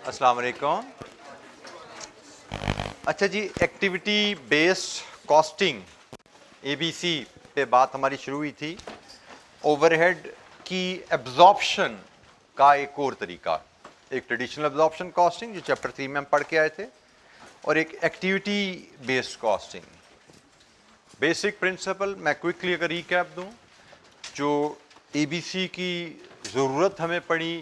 अस्सलाम वालेकुम। अच्छा जी, एक्टिविटी बेस्ड कॉस्टिंग एबीसी पे बात हमारी शुरू हुई थी। ओवरहेड की एब्जॉर्प्शन का एक और तरीका, एक ट्रेडिशनल एब्जॉर्प्शन कॉस्टिंग जो चैप्टर 3 में हम पढ़ के आए थे, और एक activity based costing. Basic principle मैं क्विकली अगर रिकैप दूं, जो एबीसी की ज़रूरत हमें पड़ी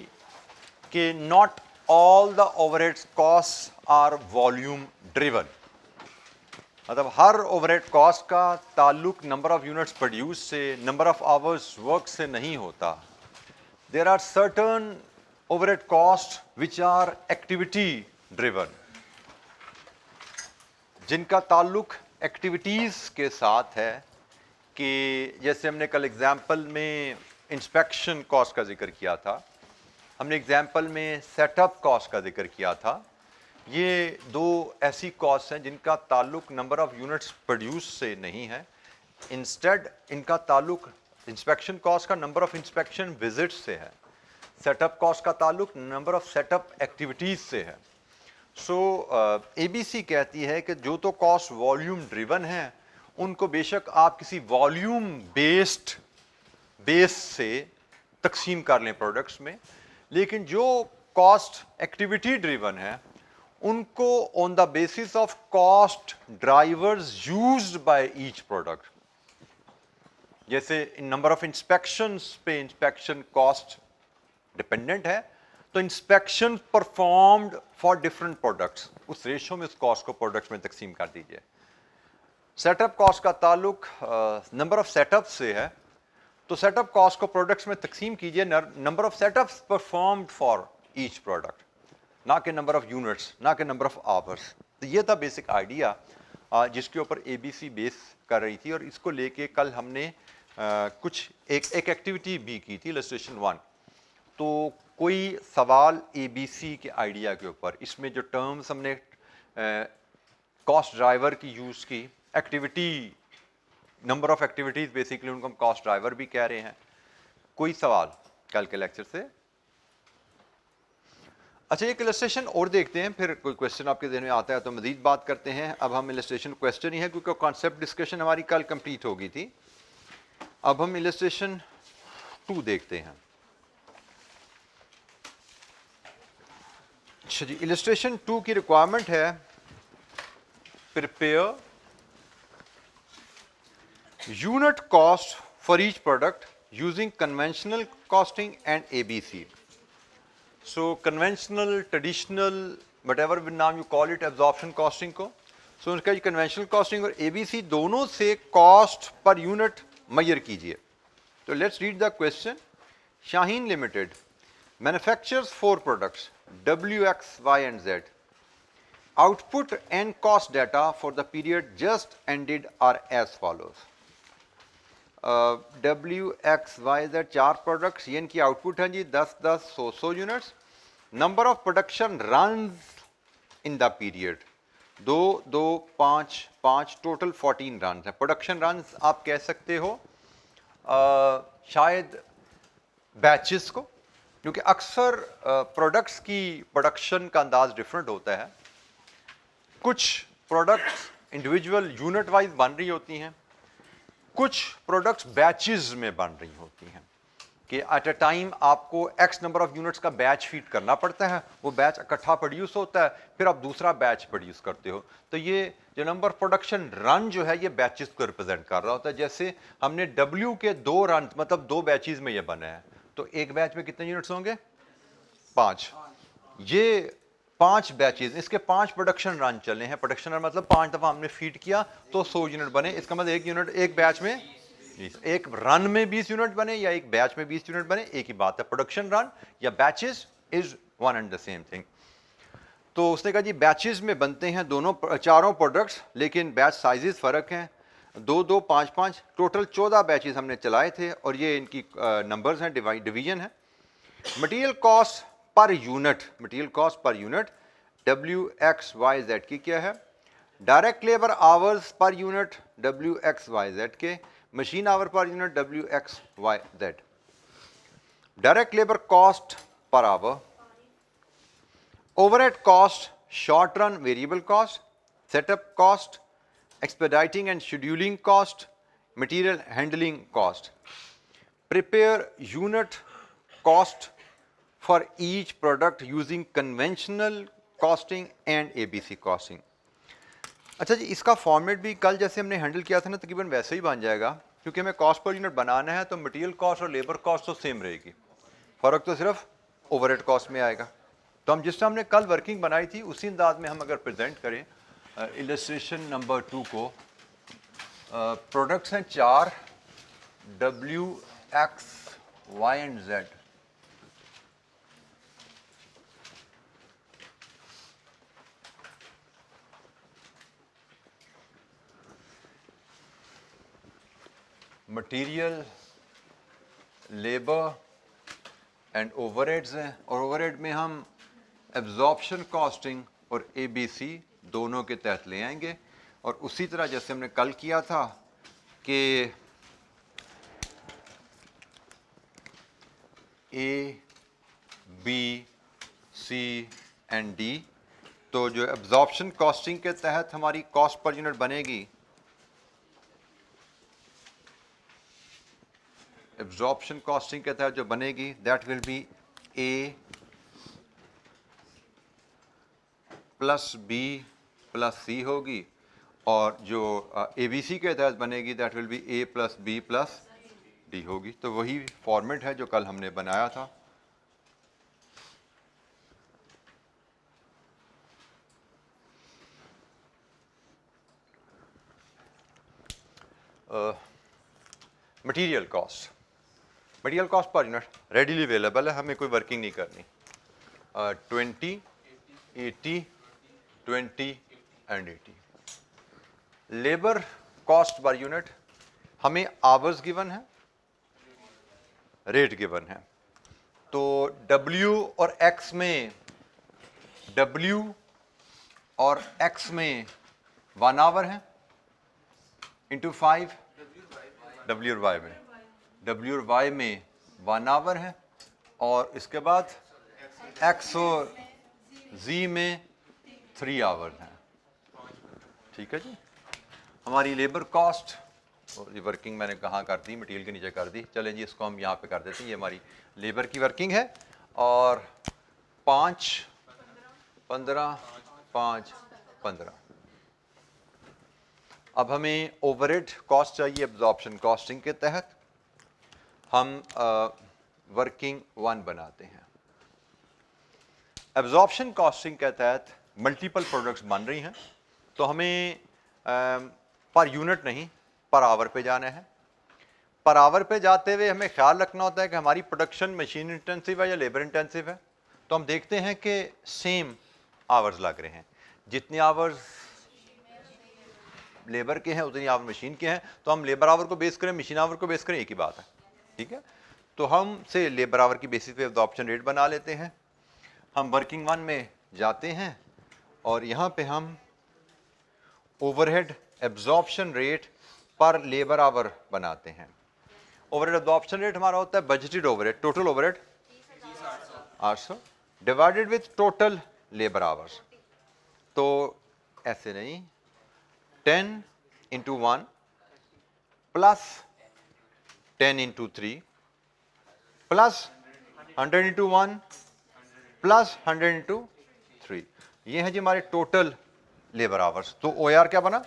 कि not all the overhead cost are volume driven. मतलब हर ओवरहेड कॉस्ट का ताल्लुक नंबर ऑफ यूनिट्स प्रोड्यूस से, नंबर ऑफ आवर्स वर्क से नहीं होता। There are certain overhead cost which are activity driven, जिनका ताल्लुक एक्टिविटीज के साथ है। कि जैसे हमने कल एग्जाम्पल में इंस्पेक्शन कॉस्ट का जिक्र किया था, हमने एग्जाम्पल में सेटअप कॉस्ट का जिक्र किया था। ये दो ऐसी कॉस्ट हैं जिनका ताल्लुक नंबर ऑफ यूनिट्स प्रोड्यूस से नहीं है, इंस्टेड इनका ताल्लुक इंस्पेक्शन कॉस्ट का नंबर ऑफ इंस्पेक्शन विजिट्स से है। सेटअप कॉस्ट का ताल्लुक नंबर ऑफ सेटअप एक्टिविटीज से है। सो एबीसी कहती है कि जो तो कॉस्ट वॉल्यूम ड्रिवन है उनको बेशक आप किसी वॉल्यूम बेस्ड बेस से तकसीम कर लें प्रोडक्ट्स में, लेकिन जो कॉस्ट एक्टिविटी ड्रिवन है उनको on the basis of cost drivers used by each product, जैसे नंबर ऑफ इंस्पेक्शंस पे इंस्पेक्शन कॉस्ट डिपेंडेंट है, तो inspection performed for different products, उस रेशो में उस कॉस्ट को प्रोडक्ट्स में तकसीम कर दीजिए। सेटअप कॉस्ट का ताल्लुक नंबर ऑफ सेटअप से है, तो सेटअप कॉस्ट को प्रोडक्ट्स में तकसीम कीजिए number of setups performed for each product, ना कि नंबर ऑफ यूनिट्स, ना कि नंबर ऑफ आवर्स। तो ये था बेसिक आइडिया जिसके ऊपर एबीसी बेस कर रही थी, और इसको लेके कल हमने कुछ एक एक्टिविटी भी की थी, इलस्ट्रेशन 1। तो कोई सवाल एबीसी के आइडिया के ऊपर, इसमें जो टर्म्स हमने कॉस्ट ड्राइवर की यूज़ की, activity number of activities basically उनको हम कॉस्ट ड्राइवर भी कह रहे हैं। कोई सवाल कल के लेक्चर से? अच्छा, एक इलस्ट्रेशन और देखते हैं, फिर कोई क्वेश्चन आपके ज़हन में आता है तो मज़ीद बात करते हैं। अब हम इलस्ट्रेशन क्वेश्चन ही है क्योंकि कॉन्सेप्ट डिस्कशन हमारी कल कंप्लीट हो गई थी। अब हम इलस्ट्रेशन 2 देखते हैं। अच्छा जी, इलस्ट्रेशन 2 की रिक्वायरमेंट है prepare unit cost for each product using conventional costing and ABC. So conventional, traditional, whatever नाम you call it, absorption costing को, सो उनका कन्वेंशनल कॉस्टिंग और एबीसी दोनों से कॉस्ट पर यूनिट मेजर कीजिए। तो let's read the question. Shaheen limited manufactures 4 products W, X, Y and Z. Output and cost data for the period just ended are as follows. W, X, Y, Z 4 products, ये इनकी output है जी 10-10, 100 units. Number of production runs in the period 2-2, 5-5, total 14 run है। Production runs आप कह सकते हो शायद batches को, क्योंकि अक्सर प्रोडक्ट्स की प्रोडक्शन का अंदाज डिफरेंट होता है। कुछ प्रोडक्ट्स इंडिविजुअल यूनिट वाइज बन रही होती हैं, कुछ प्रोडक्ट्स बैचेस में बन रही होती हैं कि एट अ टाइम आपको एक्स नंबर ऑफ यूनिट्स का बैच फीड करना पड़ता है, वो बैच इकट्ठा प्रोड्यूस होता है, फिर आप दूसरा बैच प्रोड्यूस करते हो। तो ये जो नंबर प्रोडक्शन रन जो है ये बैचेस को रिप्रेजेंट कर रहा होता है। जैसे हमने डब्ल्यू के 2 रन, मतलब 2 बैचेस में ये बना है, तो एक बैच में कितने यूनिट्स होंगे? 5। ये 5 बैचेस, इसके 5 प्रोडक्शन रन चले हैं। प्रोडक्शन रन मतलब 5 दफा हमने फीड किया तो 100 यूनिट बने। इसका मतलब एक यूनिट एक बैच में, एक रन में 20 यूनिट बने या एक बैच में 20 यूनिट बने, एक ही बात है। प्रोडक्शन रन या batches is one and the same thing. तो उसने कहा जी बैचेस में बनते हैं दोनों चारों प्रोडक्ट्स, लेकिन बैच साइजेस फर्क हैं। 2-2, 5-5, टोटल 14 बैचेस हमने चलाए थे, और ये इनकी नंबर्स हैं, डिवीजन है। Material cost per unit, material cost per unit W, X, Y, Z की क्या है? Direct labour hours per unit W, X, Y, Z के, machine our per unit W, X, Y, Z। Direct labour cost per hour overhead cost, short run variable cost, setup cost, expediting and scheduling cost, material handling cost. Prepare unit cost for each product using conventional costing and ABC costing. अच्छा जी, इसका format भी कल जैसे हमने handle किया था ना, तकरीबन वैसे ही बन जाएगा, क्योंकि हमें कॉस्ट पर यूनिट बनाना है तो मटेरियल कॉस्ट और लेबर कॉस्ट तो सेम रहेगी, फ़र्क तो सिर्फ ओवरहेड कॉस्ट में आएगा। तो हम जिस तरह हमने कल वर्किंग बनाई थी उसी अंदाज में हम अगर प्रेजेंट करें इलस्ट्रेशन नंबर 2 को, प्रोडक्ट्स हैं 4, W, X, Y and Z। Material, labour and overheads हैं, और ओवरहेड में हम एब्जॉर्प्शन कॉस्टिंग और ABC दोनों के तहत ले आएंगे। और उसी तरह जैसे हमने कल किया था कि A, B, C and D, तो जो एब्जॉर्प्शन कॉस्टिंग के तहत हमारी कॉस्ट पर यूनिट बनेगी, एब्जॉर्प्शन कॉस्टिंग के तहत जो बनेगी that will be A plus B plus C होगी, और जो ABC के तहत बनेगी that will be A plus B plus D होगी। तो वही फॉर्मेट है जो कल हमने बनाया था। Material cost, material cost per unit readily available है, हमें कोई वर्किंग नहीं करनी। 20, 80, 20 and 80। Labour cost per unit हमें आवर्स गिवन है, रेट गिवन है। तो W और X में, W और X में 1 आवर है इंटू 5, W और Y में, W और Y में 1 आवर है, और इसके बाद X और Z में 3 आवर हैं। ठीक है जी। हमारी लेबर कॉस्ट, और ये वर्किंग मैंने कहाँ कर दी, मटेरियल के नीचे कर दी, चलें जी इसको हम यहाँ पे कर देते हैं। ये हमारी लेबर की वर्किंग है, और 5, 15, 5, 15। अब हमें ओवरहेड कॉस्ट चाहिए एब्जॉर्प्शन कॉस्टिंग के तहत। हम वर्किंग 1 बनाते हैं। एब्जॉर्प्शन कॉस्टिंग के तहत मल्टीपल प्रोडक्ट्स बन रही हैं, तो हमें पर यूनिट नहीं पर आवर पे जाना है। पर आवर पे जाते हुए हमें ख्याल रखना होता है कि हमारी प्रोडक्शन मशीन इंटेंसिव है या लेबर इंटेंसिव है। तो हम देखते हैं कि सेम आवर्स लग रहे हैं, जितने आवर्स लेबर के हैं उतनी आवर मशीन के हैं। तो हम लेबर आवर को बेस करें, मशीन आवर को बेस करें, एक ही बात है। ठीक है, तो हम से लेबर आवर की बेसिस पे एब्जॉर्प्शन रेट बना लेते हैं। हम वर्किंग 1 में जाते हैं और यहाँ पे हम ओवरहेड एब्जॉर्प्शन रेट पर लेबर आवर बनाते हैं। ओवरहेड एब्जॉर्प्शन रेट हमारा होता है budgeted overhead, total overhead 800 divided with total labour hours. तो ऐसे नहीं, 10 into 1 plus 10 into 3 plus 100 into 1 plus 100 into 3, ये है जी हमारे टोटल लेबर आवर्स। तो OAR क्या बना?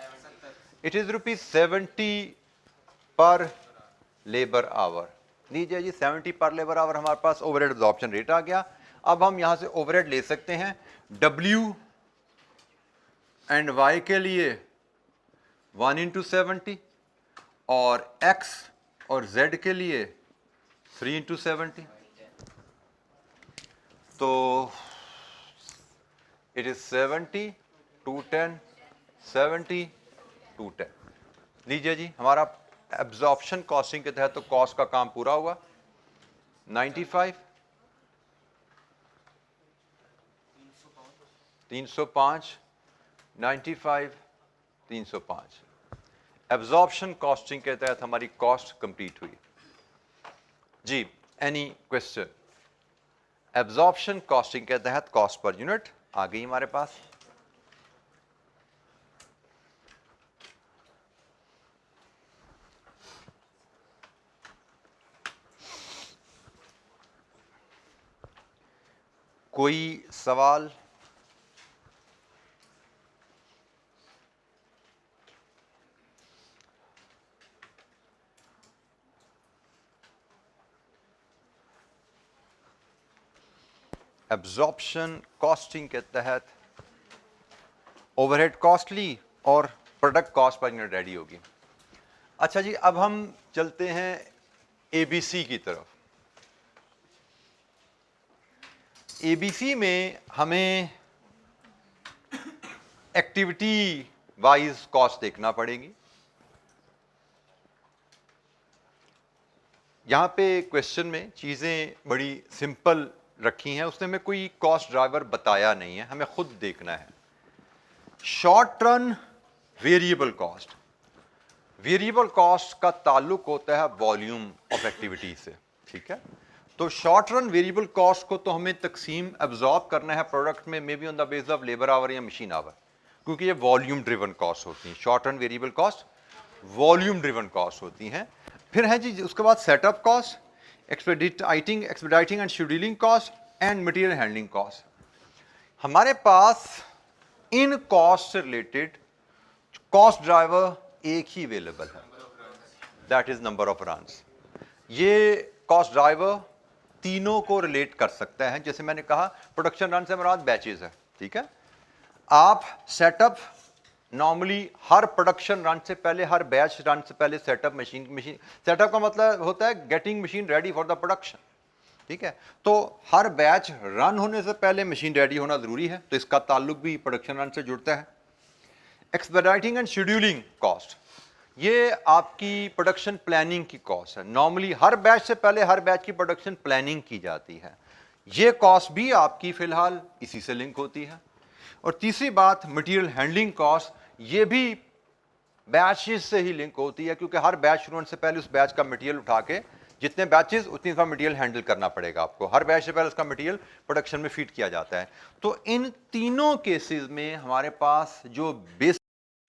इट इज ₹70 पर लेबर आवर। लीजिए जी 70 पर लेबर आवर हमारे पास ओवरहेड एब्जॉर्प्शन रेट आ गया। अब हम यहां से ओवरहेड ले सकते हैं W एंड Y के लिए 1 इंटू 70 और X और Z के लिए 3 इंटू 70। तो इट इज 70 210 70 210। लीजिए जी हमारा एब्जॉर्प्शन कॉस्टिंग के तहत तो कॉस्ट का काम पूरा हुआ। 95 305 95 305 एब्जॉर्प्शन कॉस्टिंग के तहत हमारी कॉस्ट कंप्लीट हुई जी। Any question? एब्जॉर्प्शन कॉस्टिंग के तहत कॉस्ट पर यूनिट आ गई हमारे पास। कोई सवाल? एब्जॉर्प्शन कॉस्टिंग के तहत ओवरहेड कॉस्टली और product cost per unit ready होगी। अच्छा जी, अब हम चलते हैं एबीसी की तरफ। एबीसी में हमें एक्टिविटी वाइज कॉस्ट देखना पड़ेगी। यहां पे क्वेश्चन में चीजें बड़ी सिंपल रखी हैं, उसने हमें कोई कॉस्ट ड्राइवर बताया नहीं है, हमें खुद देखना है। Short run variable cost, variable cost का ताल्लुक होता है वॉल्यूम ऑफ एक्टिविटी से, ठीक है। तो शॉर्ट रन वेरिएबल कॉस्ट को तो हमें तकसीम एब्जॉर्ब करना है प्रोडक्ट में, may be on the base of labour hour या मशीन आवर, क्योंकि ये वॉल्यूम ड्रिवन कॉस्ट होती हैं। Short run variable cost volume driven cost होती हैं। फिर है जी उसके बाद setup cost, expediting and scheduling cost and material handling cost. हमारे पास इन कॉस्ट से रिलेटेड कॉस्ट ड्राइवर एक ही अवेलेबल है, that is number of runs. ये कॉस्ट ड्राइवर तीनों को रिलेट कर सकता है। जैसे मैंने कहा प्रोडक्शन रन से मुराद बैचेस है, ठीक है। आप सेटअप नॉर्मली हर प्रोडक्शन रन से पहले, हर बैच रन से पहले सेटअप मशीन सेटअप का मतलब होता है getting machine ready for the production, ठीक है। तो हर बैच रन होने से पहले मशीन रेडी होना जरूरी है, तो इसका ताल्लुक भी प्रोडक्शन रन से जुड़ता है। एक्सपेडाइटिंग एंड शेड्यूलिंग कॉस्ट, ये आपकी प्रोडक्शन प्लानिंग की कॉस्ट है। नॉर्मली हर बैच से पहले हर बैच की प्रोडक्शन प्लानिंग की जाती है, ये कॉस्ट भी आपकी फिलहाल इसी से लिंक होती है। और तीसरी बात मटेरियल हैंडलिंग कॉस्ट, ये भी बैचेस से ही लिंक होती है, क्योंकि हर बैच शुरू होने से पहले उस बैच का मटेरियल उठा के, जितने बैचेस उतनी दफा मटेरियल हैंडल करना पड़ेगा आपको, हर बैच से पहले उसका मटेरियल प्रोडक्शन में फीड किया जाता है। तो इन तीनों केसेस में हमारे पास जो बेस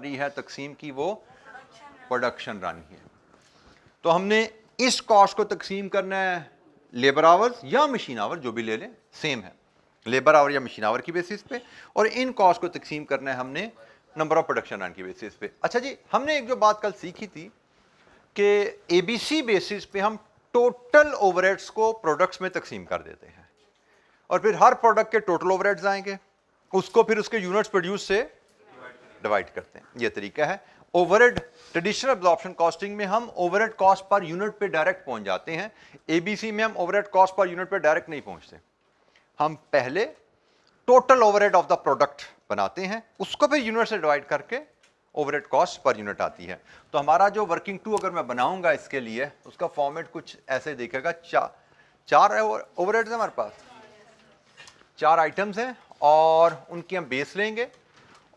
है तकसीम की, वो प्रोडक्शन रन ही है। तो हमने इस कॉस्ट को तकसीम करना है लेबर आवर्स या मशीन आवर, जो भी ले लें सेम है, लेबर आवर या मशीन आवर की बेसिस पे, और इन कॉस्ट को तकसीम करना है हमने नंबर ऑफ प्रोडक्शन रन की बेसिस पे। अच्छा जी, हमने एक जो बात कल सीखी थी कि एबीसी बेसिस पे हम टोटल ओवरहेड्स को प्रोडक्ट्स में तकसीम कर देते हैं, और फिर हर प्रोडक्ट के टोटल ओवरहेड्स आएंगे, उसको फिर उसके यूनिट्स प्रोड्यूस से डिवाइड करते हैं। ये तरीका है ओवरहेड। ट्रेडिशनल एब्जॉर्प्शन कॉस्टिंग में हम ओवरहेड कॉस्ट पर यूनिट पे डायरेक्ट पहुंच जाते हैं, एबीसी में हम ओवरहेड कॉस्ट पर यूनिट पे डायरेक्ट नहीं पहुंचते। हम पहले total overhead of the product बनाते हैं, उसको फिर यूनिट से डिवाइड करके ओवरहेड कॉस्ट पर यूनिट आती है। तो हमारा जो वर्किंग टू अगर मैं बनाऊंगा इसके लिए, उसका फॉर्मेट कुछ ऐसे दिखेगा। चार ओवरहेड्स हैं हमारे पास, 4 आइटम्स हैं, और उनकी हम बेस लेंगे,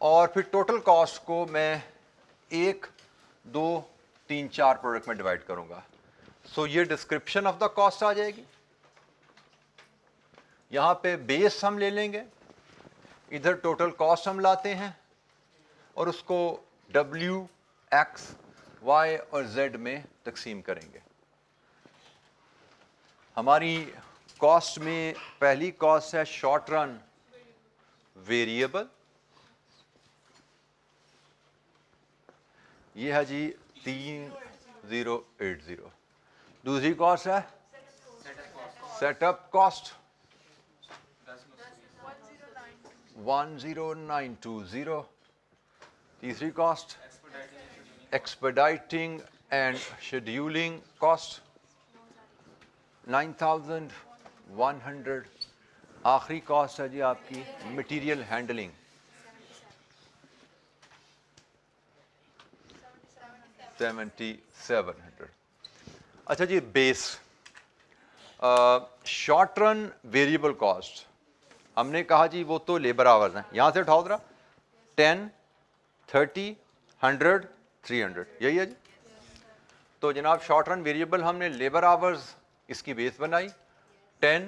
और फिर टोटल कॉस्ट को मैं 1, 2, 3, 4 प्रोडक्ट में डिवाइड करूंगा। सो ये डिस्क्रिप्शन ऑफ द कॉस्ट आ जाएगी। यहां पे बेस हम ले लेंगे, इधर टोटल कॉस्ट हम लाते हैं, और उसको W, X, Y और Z में तकसीम करेंगे। हमारी कॉस्ट में पहली कॉस्ट है शॉर्ट रन वेरिएबल, ये है जी 3080। दूसरी कॉस्ट है सेटअप कॉस्ट 10920। तीसरी cost expediting and scheduling cost 9100। आखिरी कॉस्ट है जी आपकी मटेरियल हैंडलिंग 7700। अच्छा जी, base short run variable cost हमने कहा जी वो तो लेबर आवर्स हैं, यहां से उठाओ जरा, 10, 30, 100, 300, यही है जी। तो जनाब शॉर्ट रन वेरिएबल हमने लेबर आवर्स इसकी बेस बनाई, 10,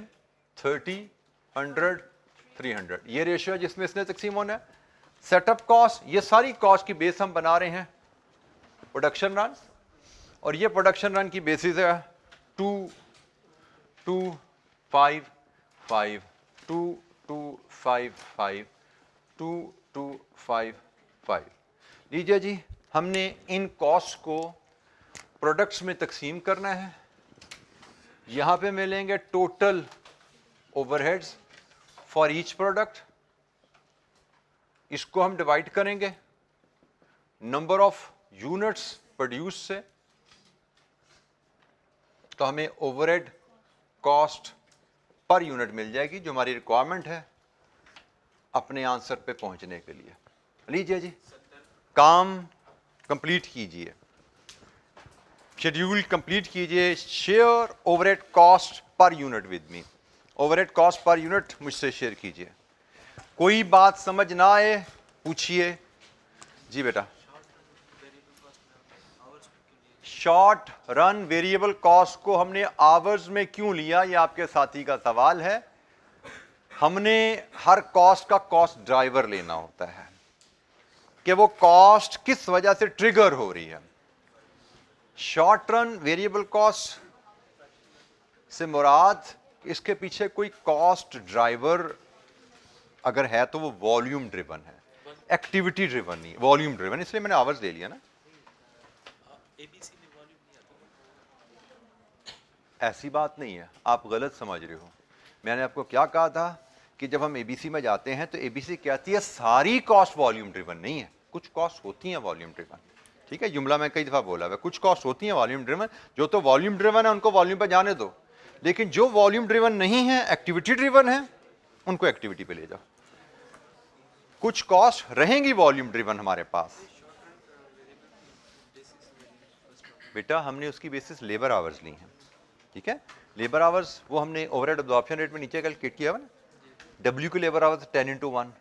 30, 100, 300। ये रेशियो है जिसमें इसने तकसीम होना है। सेटअप कॉस्ट, ये सारी कॉस्ट की बेस हम बना रहे हैं प्रोडक्शन रन, और ये प्रोडक्शन रन की बेसिस है 2255 2255 2255। लीजिए जी, हमने इन कॉस्ट को प्रोडक्ट्स में तकसीम करना है। यहां पे मिलेंगे total overheads for each product. इसको हम डिवाइड करेंगे नंबर ऑफ यूनिट्स प्रोड्यूस से, तो हमें ओवरहेड कॉस्ट पर यूनिट मिल जाएगी जो हमारी रिक्वायरमेंट है अपने आंसर पे पहुंचने के लिए। लीजिए जी, काम कंप्लीट कीजिए, शेड्यूल कंप्लीट कीजिए। Share overhead cost per unit with me. Overhead cost per unit मुझसे शेयर कीजिए। कोई बात समझ ना आए पूछिए। जी बेटा। शॉर्ट रन वेरिएबल कॉस्ट को हमने आवर्स में क्यों लिया, ये आपके साथी का सवाल है। हमने हर कॉस्ट का कॉस्ट ड्राइवर लेना होता है कि वो कॉस्ट किस वजह से ट्रिगर हो रही है। शॉर्ट रन वेरिएबल कॉस्ट से मुराद इसके पीछे कोई कॉस्ट ड्राइवर अगर है तो वो वॉल्यूम ड्रिवन है, एक्टिविटी ड्रिवन नहीं, वॉल्यूम ड्रिवन। इसलिए मैंने आवर्स ले लिया ना। ऐसी बात नहीं है, आप गलत समझ रहे हो। मैंने आपको क्या कहा था कि जब हम एबीसी में जाते हैं तो एबीसी कहती है सारी कॉस्ट वॉल्यूम ड्रिवन नहीं है, कुछ कॉस्ट होती हैं वॉल्यूम ड्रिवन। ठीक है, जुमला मैं कई दफा बोला है, कुछ कॉस्ट होती हैं वॉल्यूम ड्रिवन। जो तो वॉल्यूम ड्रिवन है उनको वॉल्यूम पे जाने दो, लेकिन जो वॉल्यूम ड्रिवन नहीं है, एक्टिविटी ड्रिवन है, उनको एक्टिविटी पे ले जाओ। कुछ कॉस्ट रहेंगी वॉल्यूम ड्रिवन हमारे पास। बेटा हमने उसकी बेसिस लेबर आवर्स ली हैं। ठीक है, लेबर आवर्स वो हमने ओवरहेड अब्जॉर्प्शन रेट में नीचे कैलकुलेट किया हुआ ना। डब्ल्यू के लेबर आवर्स 10x1,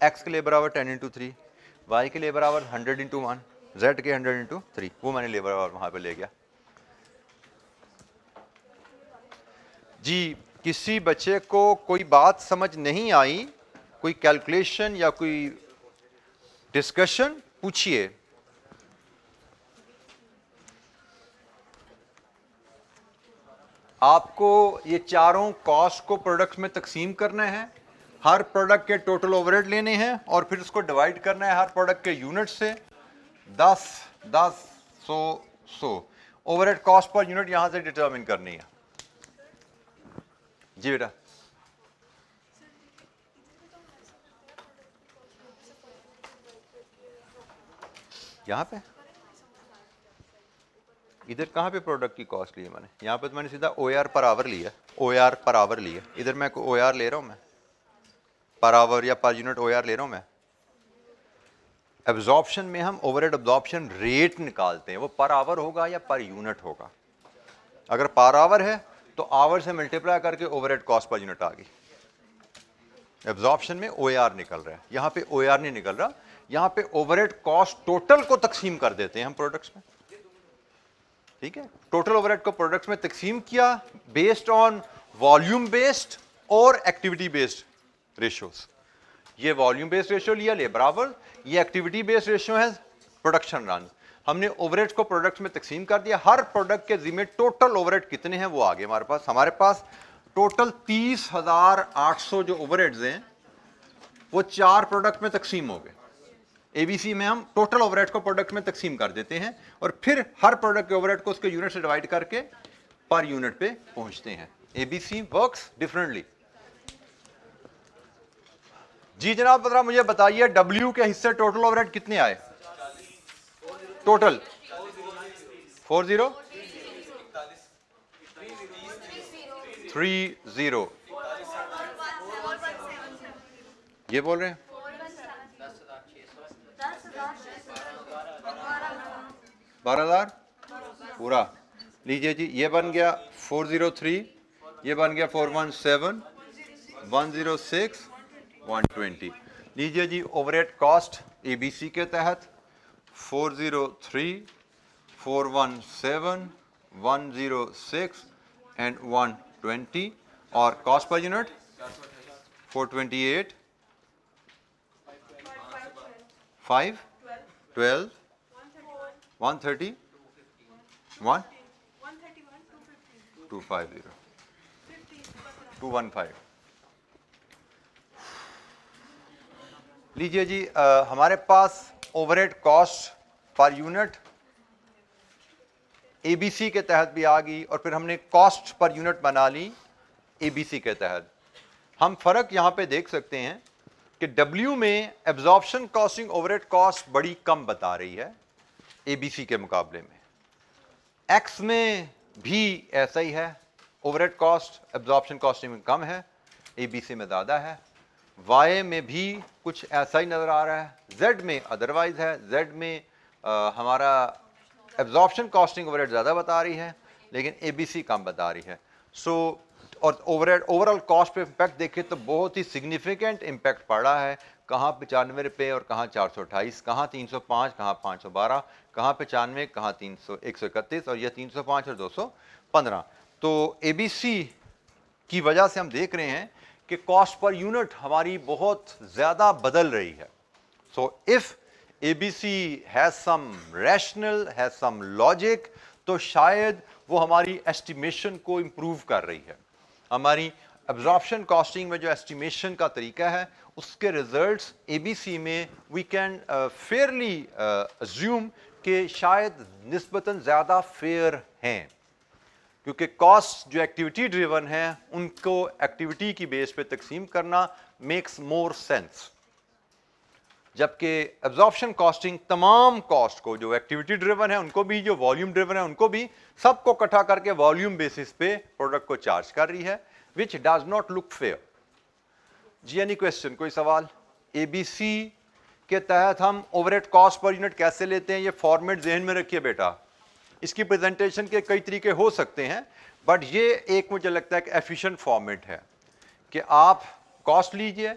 एक्स के लेबर आवर 10x3, वाई के लेबर आवर 100x1, जेड के 100x3। वो मैंने लेबर आवर वहां पे ले गया जी। किसी बच्चे को कोई बात समझ नहीं आई, कोई कैलकुलेशन या कोई डिस्कशन, पूछिए। आपको ये चारों कॉस्ट को प्रोडक्ट्स में तकसीम करना है, हर प्रोडक्ट के टोटल ओवरहेड लेने हैं और फिर उसको डिवाइड करना है हर प्रोडक्ट के यूनिट से। 10 10 100 ओवरहेड कॉस्ट पर यूनिट यहां से डिटरमिन करनी है। जी बेटा। यहां पे इधर कहां पे प्रोडक्ट की कॉस्ट ली है मैंने? यहां पे तो मैंने सीधा ओआर पर आवर लिया, ओआर पर आवर लिया। इधर मैं ओआर ले रहा हूं, मैं पर आवर या पर यूनिट ओआर ले रहा हूं मैं। एब्जॉर्प्शन में हम ओवरहेड एब्जॉर्प्शन रेट निकालते हैं, वो पर आवर होगा या पर यूनिट होगा। अगर पर आवर है तो आवर से मल्टीप्लाई करके ओवरहेड कॉस्ट पर यूनिट आ गई। एब्जॉर्प्शन में ओआर निकल रहा है, यहां पे ओआर नहीं निकल रहा। यहां पे ओवरहेड कॉस्ट टोटल को तकसीम कर देते हैं हम प्रोडक्ट्स में। ठीक है, टोटल ओवरहेड को प्रोडक्ट्स में तकसीम किया बेस्ड ऑन वॉल्यूम बेस्ड और एक्टिविटी बेस्ड रेशियोज। ये वॉल्यूम बेस्ड रेशियो लिया लेबर आवर, ये एक्टिविटी बेस्ड रेशियो है प्रोडक्शन रन। हमने ओवरहेड को प्रोडक्ट्स में तकसीम कर दिया। हर प्रोडक्ट के जिम्मे टोटल ओवरहेड कितने हैं वो आगे हमारे पास टोटल 30,800 जो ओवरहेड्स हैं वो 4 प्रोडक्ट में तकसीम हो गए। एबीसी में हम टोटल ओवरहेड को प्रोडक्ट में तकसीम कर देते हैं और फिर हर प्रोडक्ट के ओवरहेड को उसके यूनिट से डिवाइड करके पर यूनिट पे पहुंचते हैं। ABC works differently. जी जनाब, जरा मुझे बताइए डब्ल्यू के हिस्से टोटल ओवरहेड कितने आए? टोटल 40 30 ये बोल रहे हैं 12,000 पूरा। लीजिए जी, ये बन गया 403, ये बन गया 417, 106, 120। लीजिए जी, ओवरहेड कॉस्ट एबीसी के तहत 403, 417, 106 एंड 120 और कॉस्ट पर यूनिट 428, 5, 12, 130, 1, 250, 215। लीजिए जी, हमारे पास overhead cost per unit ABC के तहत भी आ गई और फिर हमने कॉस्ट पर यूनिट बना ली एबीसी के तहत। हम फर्क यहां पे देख सकते हैं कि डब्ल्यू में एब्जॉर्प्शन कॉस्टिंग ओवरहेड कॉस्ट बड़ी कम बता रही है एबीसी के मुकाबले में। एक्स में भी ऐसा ही है, ओवरहेड कॉस्ट एब्जॉर्प्शन कॉस्टिंग में कम है, एबीसी में ज़्यादा है। वाई में भी कुछ ऐसा ही नज़र आ रहा है, जेड में अदरवाइज है। जेड में हमारा एब्जॉर्प्शन कॉस्टिंग ओवरहेड ज़्यादा बता रही है लेकिन एबीसी कम बता रही है। सो और ओवरऑल कॉस्ट पे इम्पैक्ट देखें तो बहुत ही सिग्निफिकेंट इम्पैक्ट पड़ रहा है। कहाँ 95 रुपये और कहाँ 428, कहाँ 305, कहाँ 512, कहाँ 95, कहाँ 131 और यह 305 और 215। तो एबीसी की वजह से हम देख रहे हैं कि कॉस्ट पर यूनिट हमारी बहुत ज़्यादा बदल रही है। So if ABC has some rational, has some logic, तो शायद वो हमारी एस्टिमेशन को इम्प्रूव कर रही है। हमारी एब्जॉर्प्शन कॉस्टिंग में जो एस्टिमेशन का तरीका है उसके रिजल्ट्स एबीसी में वी कैन फेयरली अज्यूम कि शायद निस्बतन ज़्यादा फेयर हैं, क्योंकि कॉस्ट जो एक्टिविटी ड्रिवन है उनको एक्टिविटी की बेस पे तकसीम करना मेक्स मोर सेंस, जबकि एब्जॉर्प्शन कॉस्टिंग तमाम कॉस्ट को, जो एक्टिविटी ड्रिवन है उनको भी, जो वॉल्यूम ड्रिवन है उनको भी, सबको इकट्ठा करके वॉल्यूम बेसिस पे प्रोडक्ट को चार्ज कर रही है, which does not look fair. जी एनी क्वेश्चन, कोई सवाल? एबीसी के तहत हम ओवरहेड कॉस्ट पर यूनिट कैसे लेते हैं, ये फॉर्मेट जहन में रखिए बेटा। इसकी प्रेजेंटेशन के कई तरीके हो सकते हैं, बट ये एक मुझे लगता है कि एफिशिएंट फॉर्मेट है कि आप कॉस्ट लीजिए,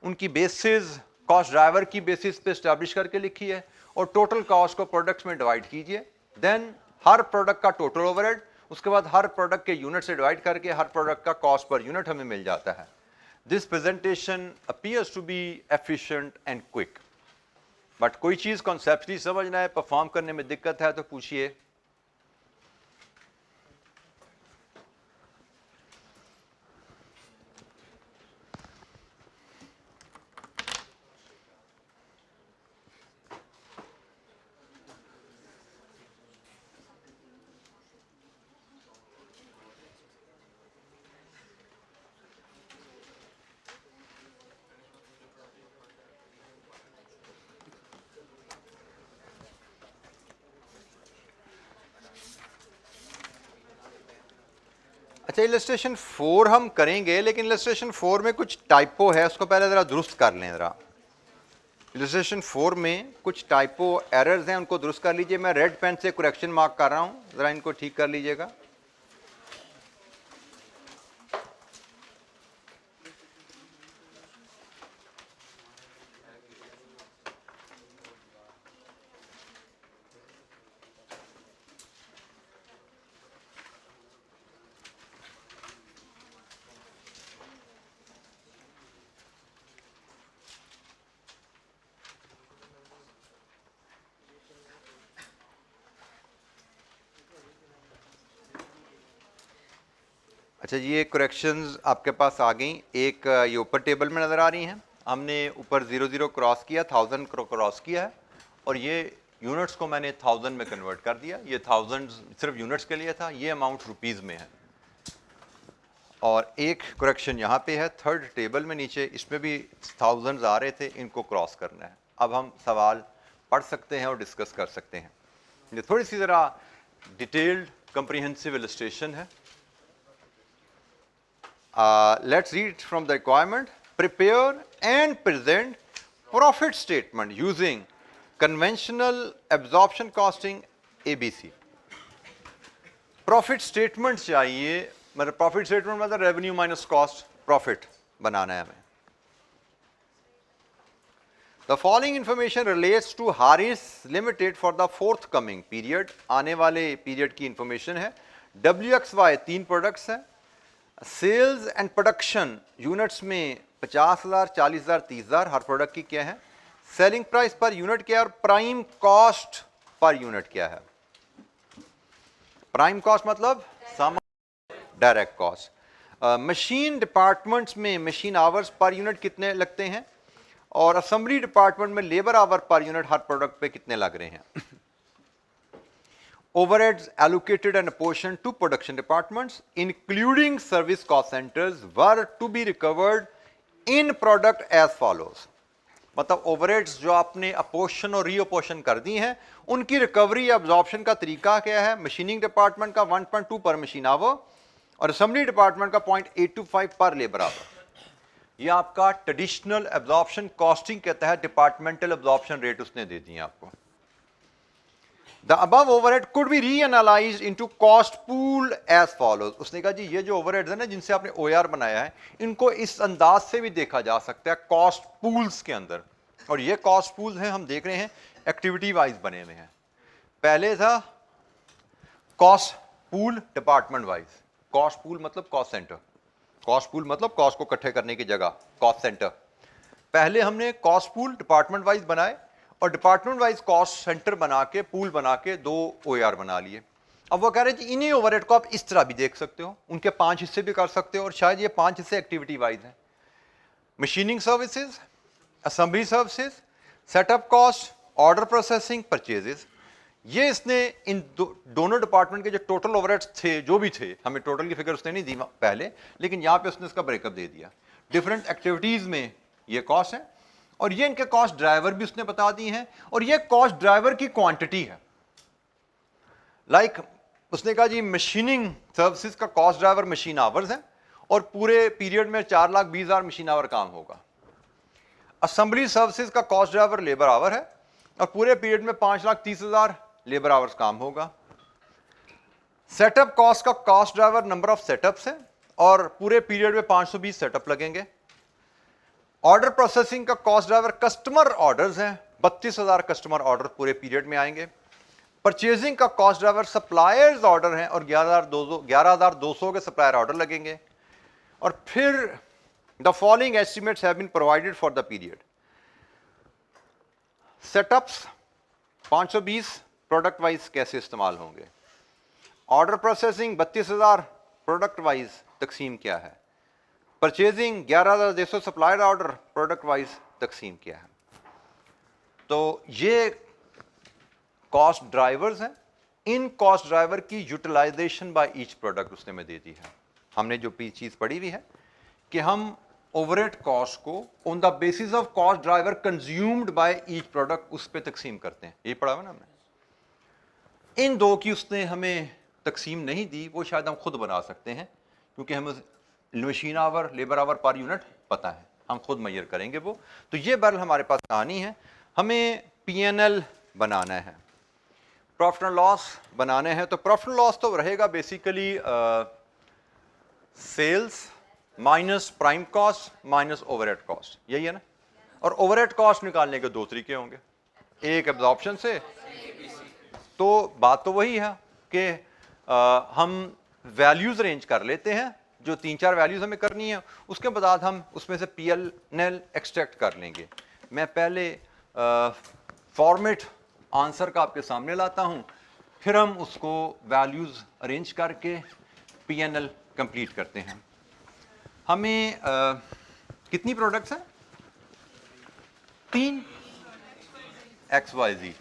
उनकी बेसिस कॉस्ट ड्राइवर की बेसिस पे स्टैब्लिश करके लिखिए और टोटल कॉस्ट को प्रोडक्ट्स में डिवाइड कीजिए, देन हर प्रोडक्ट का टोटल ओवरहेड, उसके बाद हर प्रोडक्ट के यूनिट से डिवाइड करके हर प्रोडक्ट का कॉस्ट पर यूनिट हमें मिल जाता है। This presentation appears to be efficient and quick, but कोई चीज कॉन्सेप्चुअली समझना है, परफॉर्म करने में दिक्कत है तो पूछिए। अच्छा, इलस्ट्रेशन 4 हम करेंगे, लेकिन इलस्ट्रेशन 4 में कुछ टाइपो है, उसको पहले ज़रा दुरुस्त कर लें ज़रा। इलस्ट्रेशन 4 में कुछ टाइपो एरर्स हैं, उनको दुरुस्त कर लीजिए। मैं रेड पेन से करेक्शन मार्क कर रहा हूँ, ज़रा इनको ठीक कर लीजिएगा। अच्छा जी, ये करेक्शंस आपके पास आ गई। एक ये ऊपर टेबल में नज़र आ रही हैं, हमने ऊपर 00 क्रॉस किया, 1000 क्रॉस किया है और ये यूनिट्स को मैंने 1000 में कन्वर्ट कर दिया। ये 1000 सिर्फ यूनिट्स के लिए था, ये अमाउंट रुपीज़ में है। और एक करेक्शन यहाँ पे है थर्ड टेबल में नीचे, इसमें भी 1000 आ रहे थे, इनको क्रॉस करना है। अब हम सवाल पढ़ सकते हैं और डिस्कस कर सकते हैं। ये थोड़ी सी ज़रा डिटेल्ड कम्प्रीहेंसिव इलस्ट्रेशन है। Let's read from the requirement. Prepare and present profit statement using conventional absorption costing ABC. Profit statement चाहिए, मतलब profit statement मतलब revenue minus cost profit बनाना है हमें। The following information relates to Harris Limited for the forthcoming period. आने वाले period की information है। WXY 3 products हैं। सेल्स एंड प्रोडक्शन यूनिट्स में 50,000, 40,000, 30,000 हर प्रोडक्ट की क्या है, सेलिंग प्राइस पर यूनिट क्या है, और प्राइम कॉस्ट पर यूनिट क्या है। प्राइम कॉस्ट मतलब सामान डायरेक्ट कॉस्ट। मशीन डिपार्टमेंट्स में मशीन आवर्स पर यूनिट कितने लगते हैं, और असेंबली डिपार्टमेंट में labour our per unit her product पे कितने लग रहे हैं। Overheads allocated and apportioned to production departments, including service cost centers, were to be recovered in product as follows. मतलब ओवरहेड्स जो आपने अपोर्शन और रीअपोर्शन कर दी हैं, उनकी रिकवरी या एब्जॉर्प्शन का तरीका क्या है। मशीनिंग डिपार्टमेंट का 1.2 पर मशीन आवर और असेंबली डिपार्टमेंट का 0.825 पर लेबर आवर। ये आपका ट्रेडिशनल एब्जॉर्प्शन कॉस्टिंग के तहत डिपार्टमेंटल एब्जॉर्प्शन रेट उसने दे दिए आपको। The above overhead could be reanalyzed into cost pool as follows. उसने कहा जी ये जो ओवरहेड्स है ना जिनसे आपने OR बनाया है, इनको इस अंदाज से भी देखा जा सकता है कॉस्ट पूल्स के अंदर। और ये कॉस्ट पूल्स हैं, हम देख रहे हैं एक्टिविटी वाइज बने हुए हैं। पहले था cost pool department wise. Cost pool मतलब कॉस्ट सेंटर, कॉस्ट पूल मतलब कॉस्ट को इकट्ठे करने की जगह, कॉस्ट सेंटर। पहले हमने कॉस्ट पूल डिपार्टमेंट वाइज बनाए और डिपार्टमेंट वाइज कॉस्ट सेंटर बना के, पूल बना के 2 OR बना लिए। अब वो कह रहे हैं इन्हीं ओवरहेड को आप इस तरह भी देख सकते हो, उनके 5 हिस्से भी कर सकते हो, और शायद ये 5 हिस्से एक्टिविटी वाइज हैं। Machining services, assembly services, setup cost, order processing, purchases. ये इसने इन दोनों डिपार्टमेंट के जो टोटल ओवरहेड्स थे, जो भी थे, हमें टोटल की फिगर उसने नहीं दी पहले, लेकिन यहाँ पे उसने इसका ब्रेकअप दे दिया। डिफरेंट एक्टिविटीज में ये कॉस्ट है, और ये इनके कॉस्ट ड्राइवर भी उसने बता दी हैं, और ये कॉस्ट ड्राइवर की क्वांटिटी है। लाइक उसने कहा जी मशीनिंग सर्विसेज का कॉस्ट ड्राइवर मशीन आवर्स है, और पूरे पीरियड में 4,20,000 मशीन आवर काम होगा। असेंबली सर्विसेज का कॉस्ट ड्राइवर लेबर आवर है, और पूरे पीरियड में 5,30,000 लेबर आवर्स काम होगा। सेटअप कॉस्ट का cost driver number of setups है, और पूरे पीरियड में 520 सेटअप लगेंगे। ऑर्डर प्रोसेसिंग का कॉस्ट ड्राइवर कस्टमर ऑर्डर्स हैं, 32,000 कस्टमर ऑर्डर पूरे पीरियड में आएंगे। परचेजिंग का कॉस्ट ड्राइवर सप्लायर्स ऑर्डर हैं, और 11,200 के सप्लायर ऑर्डर लगेंगे। और फिर the following estimates have been provided for the period. Setups 520 product wise कैसे इस्तेमाल होंगे। ऑर्डर प्रोसेसिंग 32,000 प्रोडक्ट वाइज तकसीम क्या है। Purchasing 11,200 supplier order product wise तकसीम किया है। तो ये कॉस्ट ड्राइवर्स हैं। इन कॉस्ट ड्राइवर की यूटिलाइजेशन बाय ईच प्रोडक्ट उसने में दे दी है। हमने जो चीज़ पढ़ी हुई है कि हम ओवरहेड कॉस्ट को on the basis of cost driver consumed by each product उस पर तकसीम करते हैं। ये पढ़ा हुआ ना हमने। इन दो की उसने हमें तकसीम नहीं दी, वो शायद हम खुद बना सकते हैं, क्योंकि हमें machine our, labour our per unit पता है, हम खुद मेजर करेंगे वो। तो ये बहरहाल हमारे पास कहानी है। हमें P&L बनाना है, प्रॉफिट एंड लॉस बनाने हैं। तो प्रॉफिट एंड लॉस तो रहेगा basically sales minus prime cost minus overhead cost, यही है ना। और ओवरहेड कॉस्ट निकालने के 2 तरीके होंगे, एक एब्जॉर्प्शन से। तो बात तो वही है कि हम वैल्यूज अरेंज कर लेते हैं, जो 3-4 वैल्यूज हमें करनी है, उसके बाद हम उसमें से P&L एक्सट्रैक्ट कर लेंगे। मैं पहले फॉर्मेट आंसर का आपके सामने लाता हूं, फिर हम उसको वैल्यूज अरेंज करके P&L कंप्लीट करते हैं। हमें कितनी प्रोडक्ट्स हैं? 3 XYZ।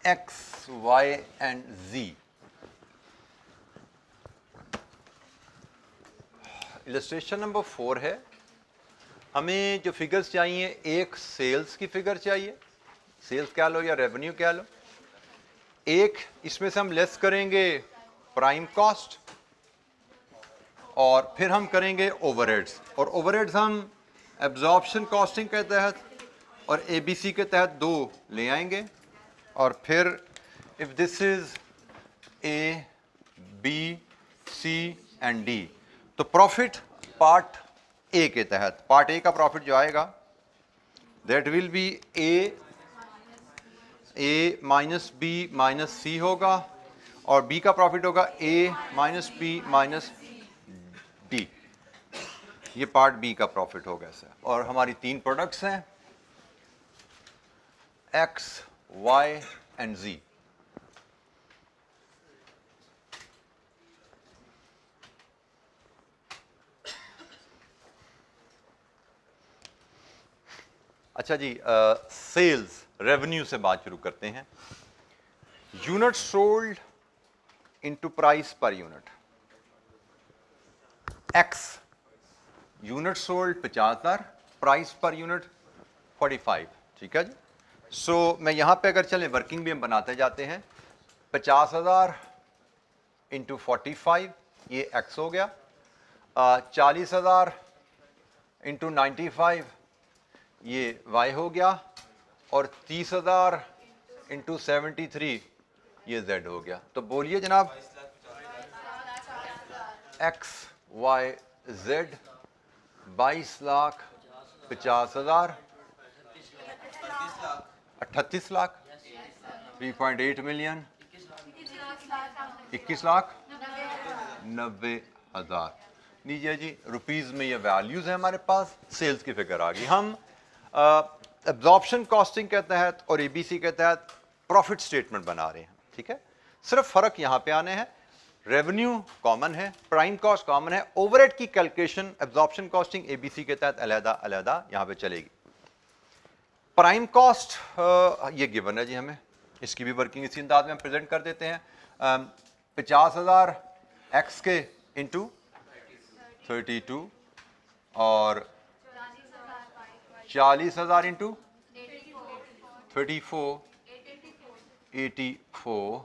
X, Y and Z। Illustration number 4 है। हमें जो फिगर्स चाहिए, एक सेल्स की फिगर चाहिए, सेल्स क्या लो या रेवेन्यू क्या लो। एक इसमें से हम लेस करेंगे प्राइम कॉस्ट, और फिर हम करेंगे ओवरहेड्स। और ओवरहेड्स हम एब्जॉर्प्शन कॉस्टिंग के तहत और ABC के तहत 2 ले आएंगे। और फिर if this is A, B, C and D, तो प्रॉफिट पार्ट A के तहत, पार्ट A का प्रॉफिट जो आएगा that will be A minus B minus C होगा, और बी का प्रॉफिट होगा ए माइनस पी माइनस डी, ये पार्ट बी का प्रॉफिट होगा ऐसा। और हमारी 3 प्रोडक्ट्स हैं एक्स वाई एंड जी। अच्छा जी, सेल्स रेवेन्यू से बात शुरू करते हैं। Unit sold into price per unit, x unit sold 50,000, price पर यूनिट 45, ठीक है जी। सो मैं यहां पे अगर चलें वर्किंग भी हम बनाते जाते हैं, 50,000 इंटू 45 ये एक्स हो गया, 40,000 इंटू 95 ये वाई हो गया, और 30,000 इंटू 73 ये जेड हो गया। तो बोलिए जनाब, X Y Z 22,50,000, 38 lakh, 3.8 million, 21,90,000। लीजिए जी, रुपीस में ये वैल्यूज है हमारे पास, सेल्स की फिगर आ गई। हम एब्जॉर्प्शन कॉस्टिंग के तहत और एबीसी के तहत प्रॉफिट स्टेटमेंट बना रहे हैं, ठीक है। सिर्फ फर्क यहां पे आने हैं, रेवेन्यू कॉमन है, प्राइम कॉस्ट कॉमन है, ओवरहेड की कैलकुलेशन एब्जॉर्प्शन कॉस्टिंग एबीसी के तहत अलहदा अलहदा यहां पे चलेगी। प्राइम कॉस्ट ये गिवन है जी, हमें इसकी भी वर्किंग इसी अंदाज में हम प्रेजेंट कर देते हैं। 50,000 एक्स के इंटू 32 और 40,000 इंटू 34 84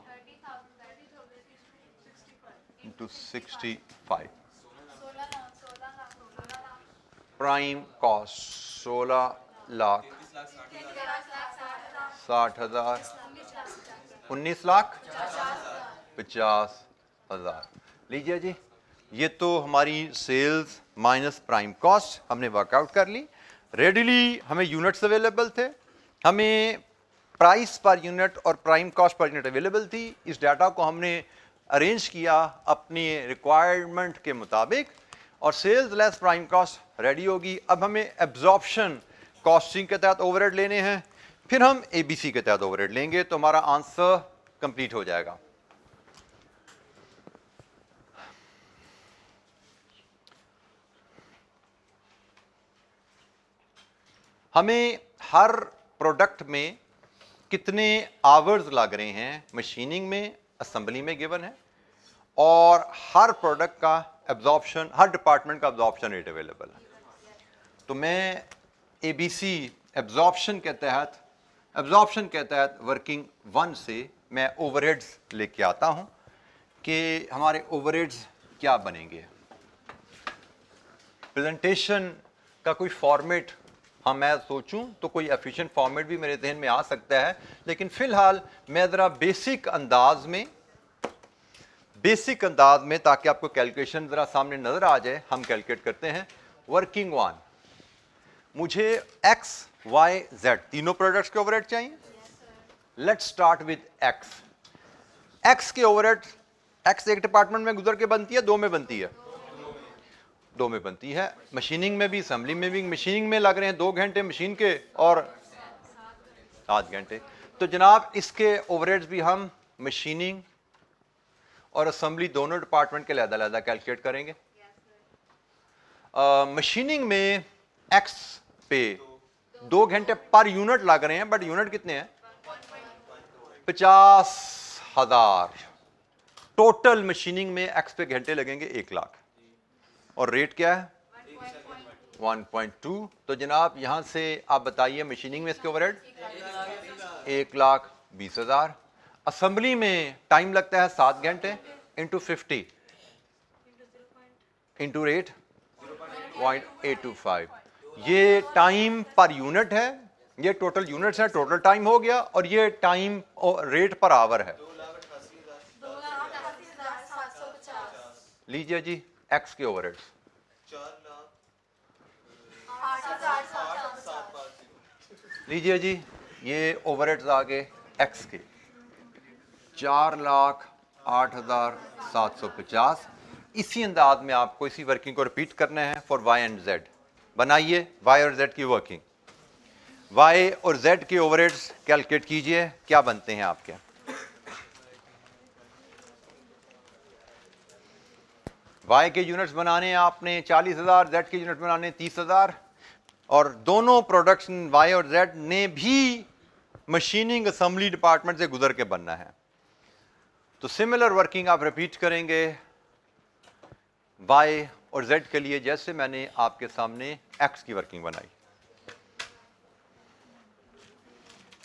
इंटू 65। Prime cost 16,60,000, 19,50,000। लीजिए जी, ये तो हमारी सेल्स माइनस प्राइम कॉस्ट हमने वर्कआउट कर ली। रेडिली हमें यूनिट्स अवेलेबल थे, हमें प्राइस पर यूनिट और prime cost per unit available थी। इस डाटा को हमने अरेंज किया अपनी रिक्वायरमेंट के मुताबिक, और sales less prime cost ready होगी। अब हमें एब्जॉर्प्शन कॉस्टिंग के तहत ओवरहेड लेने हैं, फिर हम एबीसी के तहत ओवरहेड लेंगे, तो हमारा आंसर कंप्लीट हो जाएगा। हमें हर प्रोडक्ट में कितने आवर्स लग रहे हैं मशीनिंग में, असेंबली में गिवन है, और हर प्रोडक्ट का एब्जॉर्प्शन, हर डिपार्टमेंट का एब्जॉर्प्शन रेट अवेलेबल है। तो मैं एबीसी एब्जॉर्प्शन के तहत वर्किंग 1 से मैं ओवरहेड्स लेके आता हूं कि हमारे ओवरहेड्स क्या बनेंगे। प्रेजेंटेशन का कोई फॉर्मेट मैं सोचूं तो कोई एफिशिएंट फॉर्मेट भी मेरे जहन में आ सकता है, लेकिन फिलहाल मैं ज़रा बेसिक अंदाज में ताकि आपको कैलकुलेशन ज़रा सामने नज़र आ जाए, हम कैलकुलेट करते हैं। वर्किंग 1, मुझे एक्स वाई जेड तीनों प्रोडक्ट्स के ओवरहेड चाहिए। Let's start with x. X के ओवरहेड, एक्स एक डिपार्टमेंट में गुजर के बनती है, 2 में बनती है, 2 में बनती है। मशीनिंग में भी, असेंबली में भी। मशीनिंग में लग रहे हैं 2 घंटे मशीन के और 7 घंटे। तो जनाब इसके ओवरहेड्स भी हम मशीनिंग और असेंबली दोनों डिपार्टमेंट के अलग-अलग कैलकुलेट करेंगे। मशीनिंग में एक्स पे 2 घंटे पर यूनिट लग रहे हैं, बट यूनिट कितने हैं? 50,000। टोटल मशीनिंग में एक्स पे घंटे लगेंगे 1 लाख, और रेट क्या है? 1.2। तो जनाब यहां से आप बताइए मशीनिंग में इसके ओवरहेड 1,20,000। असेंबली में टाइम लगता है 7 घंटे इंटू 50 इंटू रेट 0.825। ये टाइम पर यूनिट है, ये टोटल यूनिट्स है, टोटल टाइम हो गया, और ये टाइम रेट पर आवर है। लीजिए जी एक्स के ओवरहेड्स, लीजिए जी ये ओवरहेड्स आ गए एक्स के 4,60,000 8,750। इसी अंदाज में आपको इसी वर्किंग को रिपीट करना है फॉर वाई एंड जेड। बनाइए वाई और जेड की वर्किंग, वाई और जेड के ओवरहेड्स कैलकुलेट कीजिए, क्या बनते हैं आपके। वाई के यूनिट्स बनाने हैं आपने 40,000, जेड के यूनिट बनाने 30,000, और दोनों प्रोडक्शन वाई और जेड ने भी मशीनिंग असेंबली डिपार्टमेंट से गुजर के बनना है। तो सिमिलर वर्किंग आप रिपीट करेंगे वाई और जेड के लिए, जैसे मैंने आपके सामने एक्स की वर्किंग बनाई।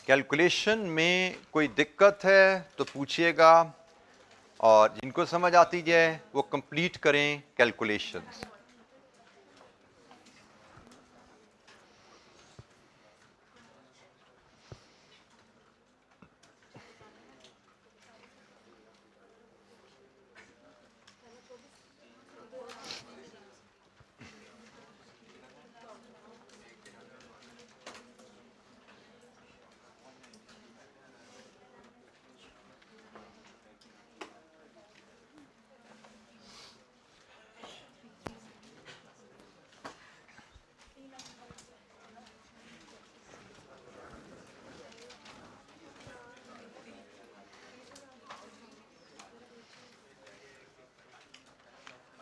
कैलकुलेशन में कोई दिक्कत है तो पूछिएगा, और जिनको समझ आती जाए वो कंप्लीट करें कैलकुलेशंस।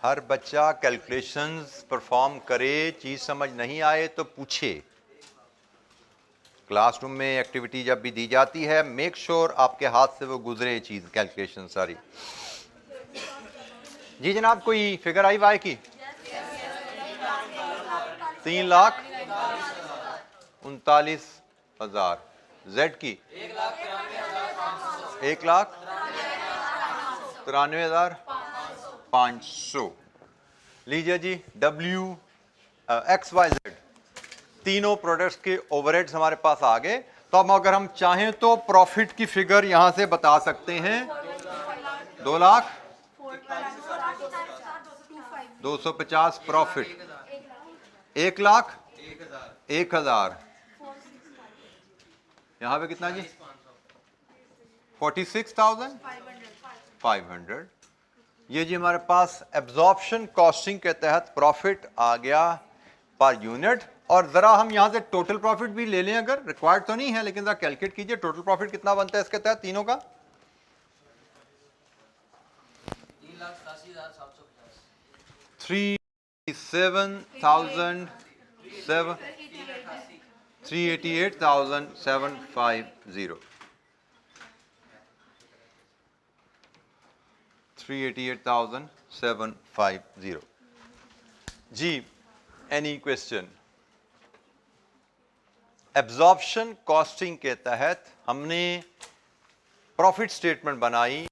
हर बच्चा कैलकुलेशंस परफॉर्म करे, चीज समझ नहीं आए तो पूछे। क्लासरूम में एक्टिविटी जब भी दी जाती है, मेक श्योर आपके हाथ से वो गुजरे चीज, कैलकुलेशन सारी। जी जनाब, कोई फिगर आई वाई की? 3,39,000। जेड की 1,93,500। लीजिए जी, डब्ल्यू एक्स वाई जेड तीनों प्रोडक्ट्स के ओवरहेड्स हमारे पास आ गए। तो अब अगर हम चाहें तो प्रॉफिट की फिगर यहां से बता सकते हैं। 2,02,50 प्रॉफिट, 1,01,000। यहां पे कितना जी? 46,500। ये जी हमारे पास एब्जॉर्प्शन कॉस्टिंग के तहत प्रॉफिट आ गया पर यूनिट। और जरा हम यहां से टोटल प्रॉफिट भी ले लें, अगर रिक्वायर्ड तो नहीं है लेकिन जरा कैलकुलेट कीजिए टोटल प्रॉफिट कितना बनता है इसके तहत तीनों का। 388,750। 388,750 जी। Any question? एब्जॉर्प्शन कॉस्टिंग के तहत हमने प्रॉफिट स्टेटमेंट बनाई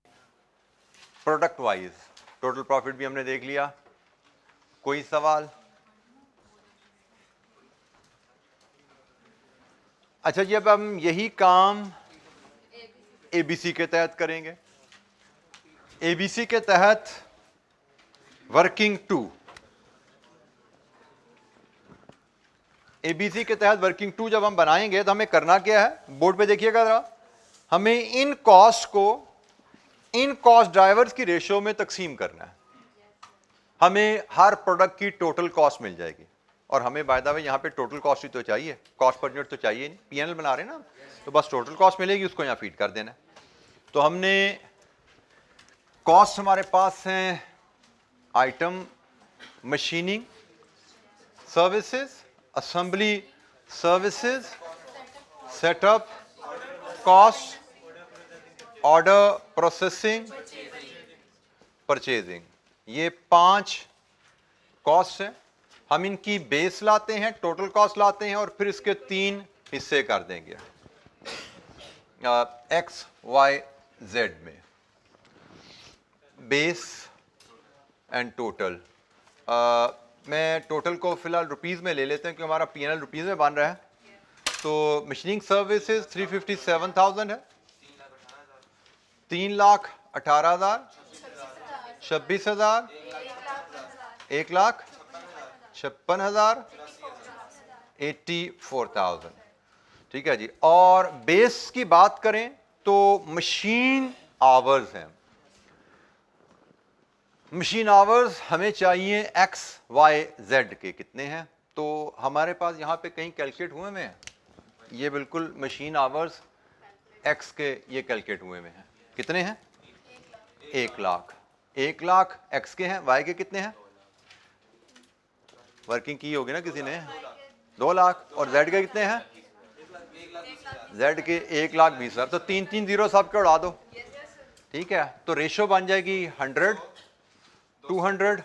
प्रोडक्ट वाइज। टोटल प्रॉफिट भी हमने देख लिया। कोई सवाल? अच्छा जी, अब हम यही काम एबीसी के तहत करेंगे। एबीसी के तहत वर्किंग 2, एबीसी के तहत वर्किंग 2 जब हम बनाएंगे तो हमें करना क्या है, बोर्ड पे देखिएगा जरा। हमें इन कॉस्ट को इन कॉस्ट ड्राइवर्स की रेशियो में तकसीम करना है। हमें हर प्रोडक्ट की टोटल कॉस्ट मिल जाएगी, और हमें बाय द वे यहाँ पे टोटल कॉस्ट ही तो चाहिए, कॉस्ट पर यूनिट तो चाहिए नहीं। पीएनएल बना रहे हैं ना, तो बस टोटल कॉस्ट मिलेगी, उसको यहाँ फीड कर देना है। तो हमने कॉस्ट हमारे पास हैं item, machining services, assembly services, setup cost, order processing, purchasing. ये 5 कॉस्ट हैं। हम इनकी बेस लाते हैं, टोटल कॉस्ट लाते हैं, और फिर इसके 3 हिस्से कर देंगे एक्स वाई जेड में, बेस एंड टोटल। मैं टोटल को फिलहाल रुपीस में ले लेते हैं क्योंकि हमारा पीएनएल रुपीस में बन रहा है। तो मशीनिंग सर्विसेज 357,000 है, 3,18,000, 26,000, 1,56,000, 84,000। ठीक है जी। और बेस की बात करें तो मशीन आवर्स हैं, मशीन आवर्स हमें चाहिए एक्स वाई जेड के कितने हैं, तो हमारे पास यहाँ पे कहीं कैलकुलेट हुए में हैं, ये बिल्कुल मशीन आवर्स एक्स के ये कैलकुलेट हुए में हैं। कितने हैं? 1,00,000। 1,00,000 एक्स के हैं, वाई के कितने हैं? वर्किंग की होगी ना किसी ने, 2,00,000। और जेड के कितने हैं? जेड के 1,20,000। तो 3 जीरो सबके उड़ा दो, ठीक है। तो रेशो बन जाएगी 100, 200,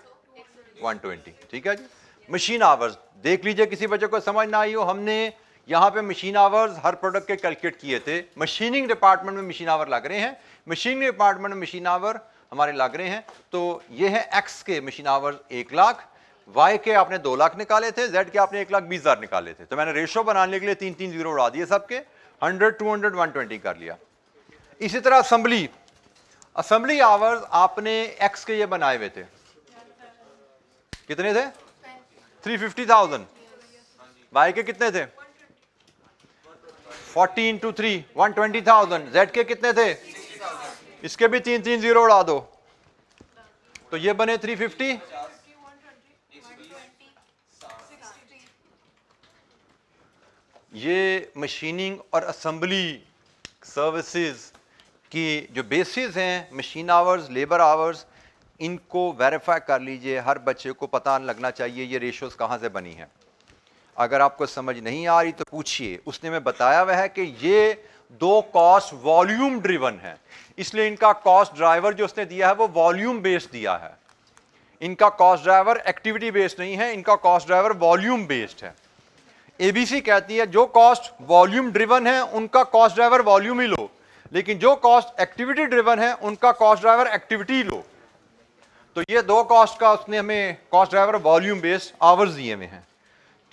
120, ठीक है जी। मशीन आवर्स देख लीजिए, किसी बच्चे को समझ ना आई हो, हमने यहाँ पे मशीन आवर्स हर प्रोडक्ट के कैलकुलेट किए थे। मशीनिंग डिपार्टमेंट में मशीन आवर लग रहे हैं, मशीनिंग डिपार्टमेंट में मशीन आवर हमारे लग रहे हैं। तो ये है एक्स के मशीन आवर्स 1,00,000, वाई के आपने 2,00,000 निकाले थे, जेड के आपने 1,20,000 निकाले थे। तो मैंने रेशो बनाने के लिए 3 जीरो उड़ा दिए सबके, 100, 200, 120 कर लिया। इसी तरह असेंबली, असेंबली आवर्स आपने एक्स के ये बनाए हुए थे, कितने थे? 350,000। वाई के कितने थे? 40 into 3, 120,000। जेड के कितने थे? इसके भी 3 जीरो उड़ा दो, तो ये बने 350। ये मशीनिंग और असेंबली सर्विसेज की जो बेसिस हैं, मशीन आवर्स, लेबर आवर्स, इनको वेरीफाई कर लीजिए। हर बच्चे को पता लगना चाहिए ये रेशोज कहाँ से बनी है। अगर आपको समझ नहीं आ रही तो पूछिए, उसने में बताया हुआ है कि ये दो कॉस्ट वॉल्यूम ड्रिवन है, इसलिए इनका कॉस्ट ड्राइवर जो उसने दिया है वो वॉल्यूम बेस्ड दिया है। इनका कॉस्ट ड्राइवर एक्टिविटी बेस्ड नहीं है, इनका कॉस्ट ड्राइवर वॉल्यूम बेस्ड है। एबीसी कहती है जो कॉस्ट वॉल्यूम ड्रिवन है उनका कॉस्ट ड्राइवर वॉल्यूम ही लो, लेकिन जो कॉस्ट एक्टिविटी ड्रिवन है उनका कॉस्ट ड्राइवर एक्टिविटी लो। तो ये दो कॉस्ट का उसने हमें cost driver volume based hours दिए में हैं।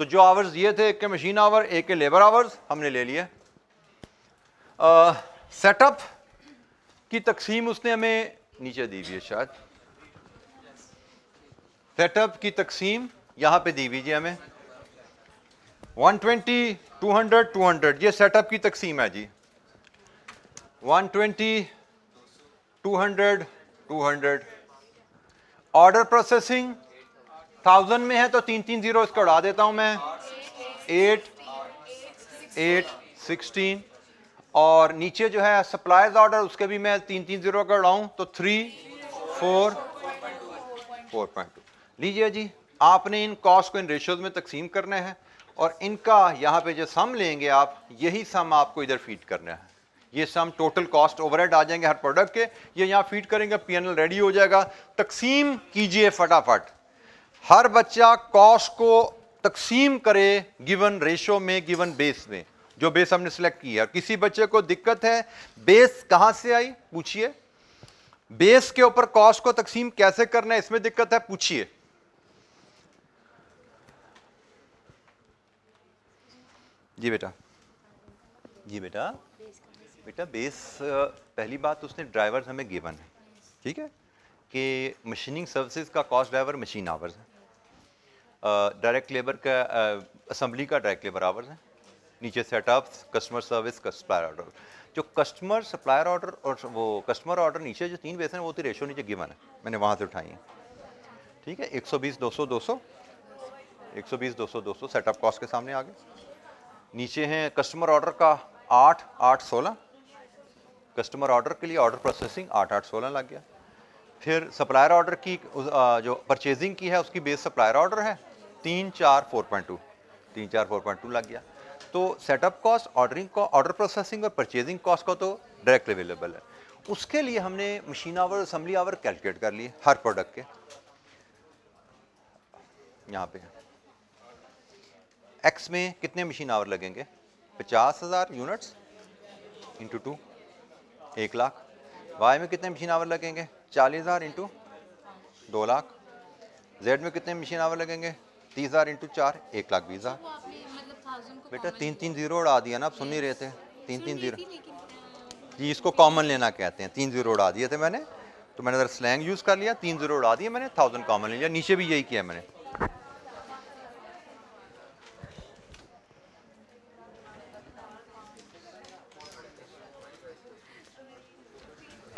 तो जो आवर्स दिए थे, एक के मशीन आवर, एक के लेबर आवर्स, हमने ले लिए। सेटअप की तकसीम उसने हमें नीचे दी हुई है शायद, सेटअप की तकसीम यहां पे दी हुई है हमें 120, 200, 200, ये सेटअप की तकसीम है जी। 120, 200, 200। ऑर्डर प्रोसेसिंग 1000 में है तो 3 जीरो इसको उड़ा देता हूं मैं, 8, 8, 16। और नीचे जो है सप्लायर्स ऑर्डर, उसके भी मैं 3 जीरो का उड़ाऊं तो 3, 4, 4.2। लीजिए जी, आपने इन कॉस्ट को इन रेशियोज में तकसीम करना है और इनका यहाँ पे जो सम लेंगे आप, यही सम आपको इधर फीड करना है। ये सम टोटल कॉस्ट ओवरहेड आ जाएंगे हर प्रोडक्ट के, ये यहाँ फीड करेंगे, पीएनएल रेडी हो जाएगा। तकसीम कीजिए फटाफट, हर बच्चा कॉस्ट को तकसीम करे गिवन रेशो में, गिवन बेस में, जो बेस हमने सिलेक्ट किया। किसी बच्चे को दिक्कत है बेस कहां से आई, पूछिए। बेस के ऊपर कॉस्ट को तकसीम कैसे करना है, इसमें दिक्कत है, पूछिए। जी बेटा, जी बेटा, बेटा बेस पहली बात उसने ड्राइवर हमें गिवन है, ठीक है, कि मशीनिंग सर्विसेज का कॉस्ट ड्राइवर मशीन आवर्स है, डायरेक्ट लेबर का असेंबली का डायरेक्ट लेबर आवर्स है, नीचे सेटअप्स, कस्टमर सर्विस का सप्लायर ऑर्डर। जो कस्टमर सप्लायर ऑर्डर और वो कस्टमर ऑर्डर नीचे जो 3 बेस हैं वो तो रेशो नीचे गिवन है, मैंने वहाँ से उठाई है, ठीक है। 120, 200, 200, 120, 200, 200 सेटअप कॉस्ट के सामने आ गए। नीचे हैं कस्टमर ऑर्डर का 8, 8, 16, कस्टमर ऑर्डर के लिए ऑर्डर प्रोसेसिंग 8, 8, 16 लग गया। फिर सप्लायर ऑर्डर की जो परचेजिंग की है उसकी बेस सप्लायर ऑर्डर है 3, 4, 4.2, 3, 4, 4.2 लग गया। तो सेटअप कॉस्ट, ऑर्डरिंग को, ऑर्डर प्रोसेसिंग और परचेजिंग कॉस्ट का तो डायरेक्ट अवेलेबल है। उसके लिए हमने machine hour, assembly hour calculate कर लिए हर प्रोडक्ट के। यहाँ पे एक्स में कितने मशीन आवर लगेंगे, 50,000 यूनिट्स इंटू 2, 1,00,000। वाई में कितने मशीन आवर लगेंगे, 40,000 इंटू 2,00,000। जेड में कितने मशीन आवर लगेंगे, 30,000 इंटू 4, 1,20,000। बेटा 3 जीरो उड़ा दिया ना, आप सुन नहीं रहे थे, 3 जीरो जी, इसको कॉमन लेना कहते हैं। 3 जीरो उड़ा दिए थे मैंने, तो मैंने अगर स्लैंग यूज कर लिया, 3 जीरो उड़ा दिए मैंने, 1000 कॉमन ले लिया। नीचे भी यही किया मैंने।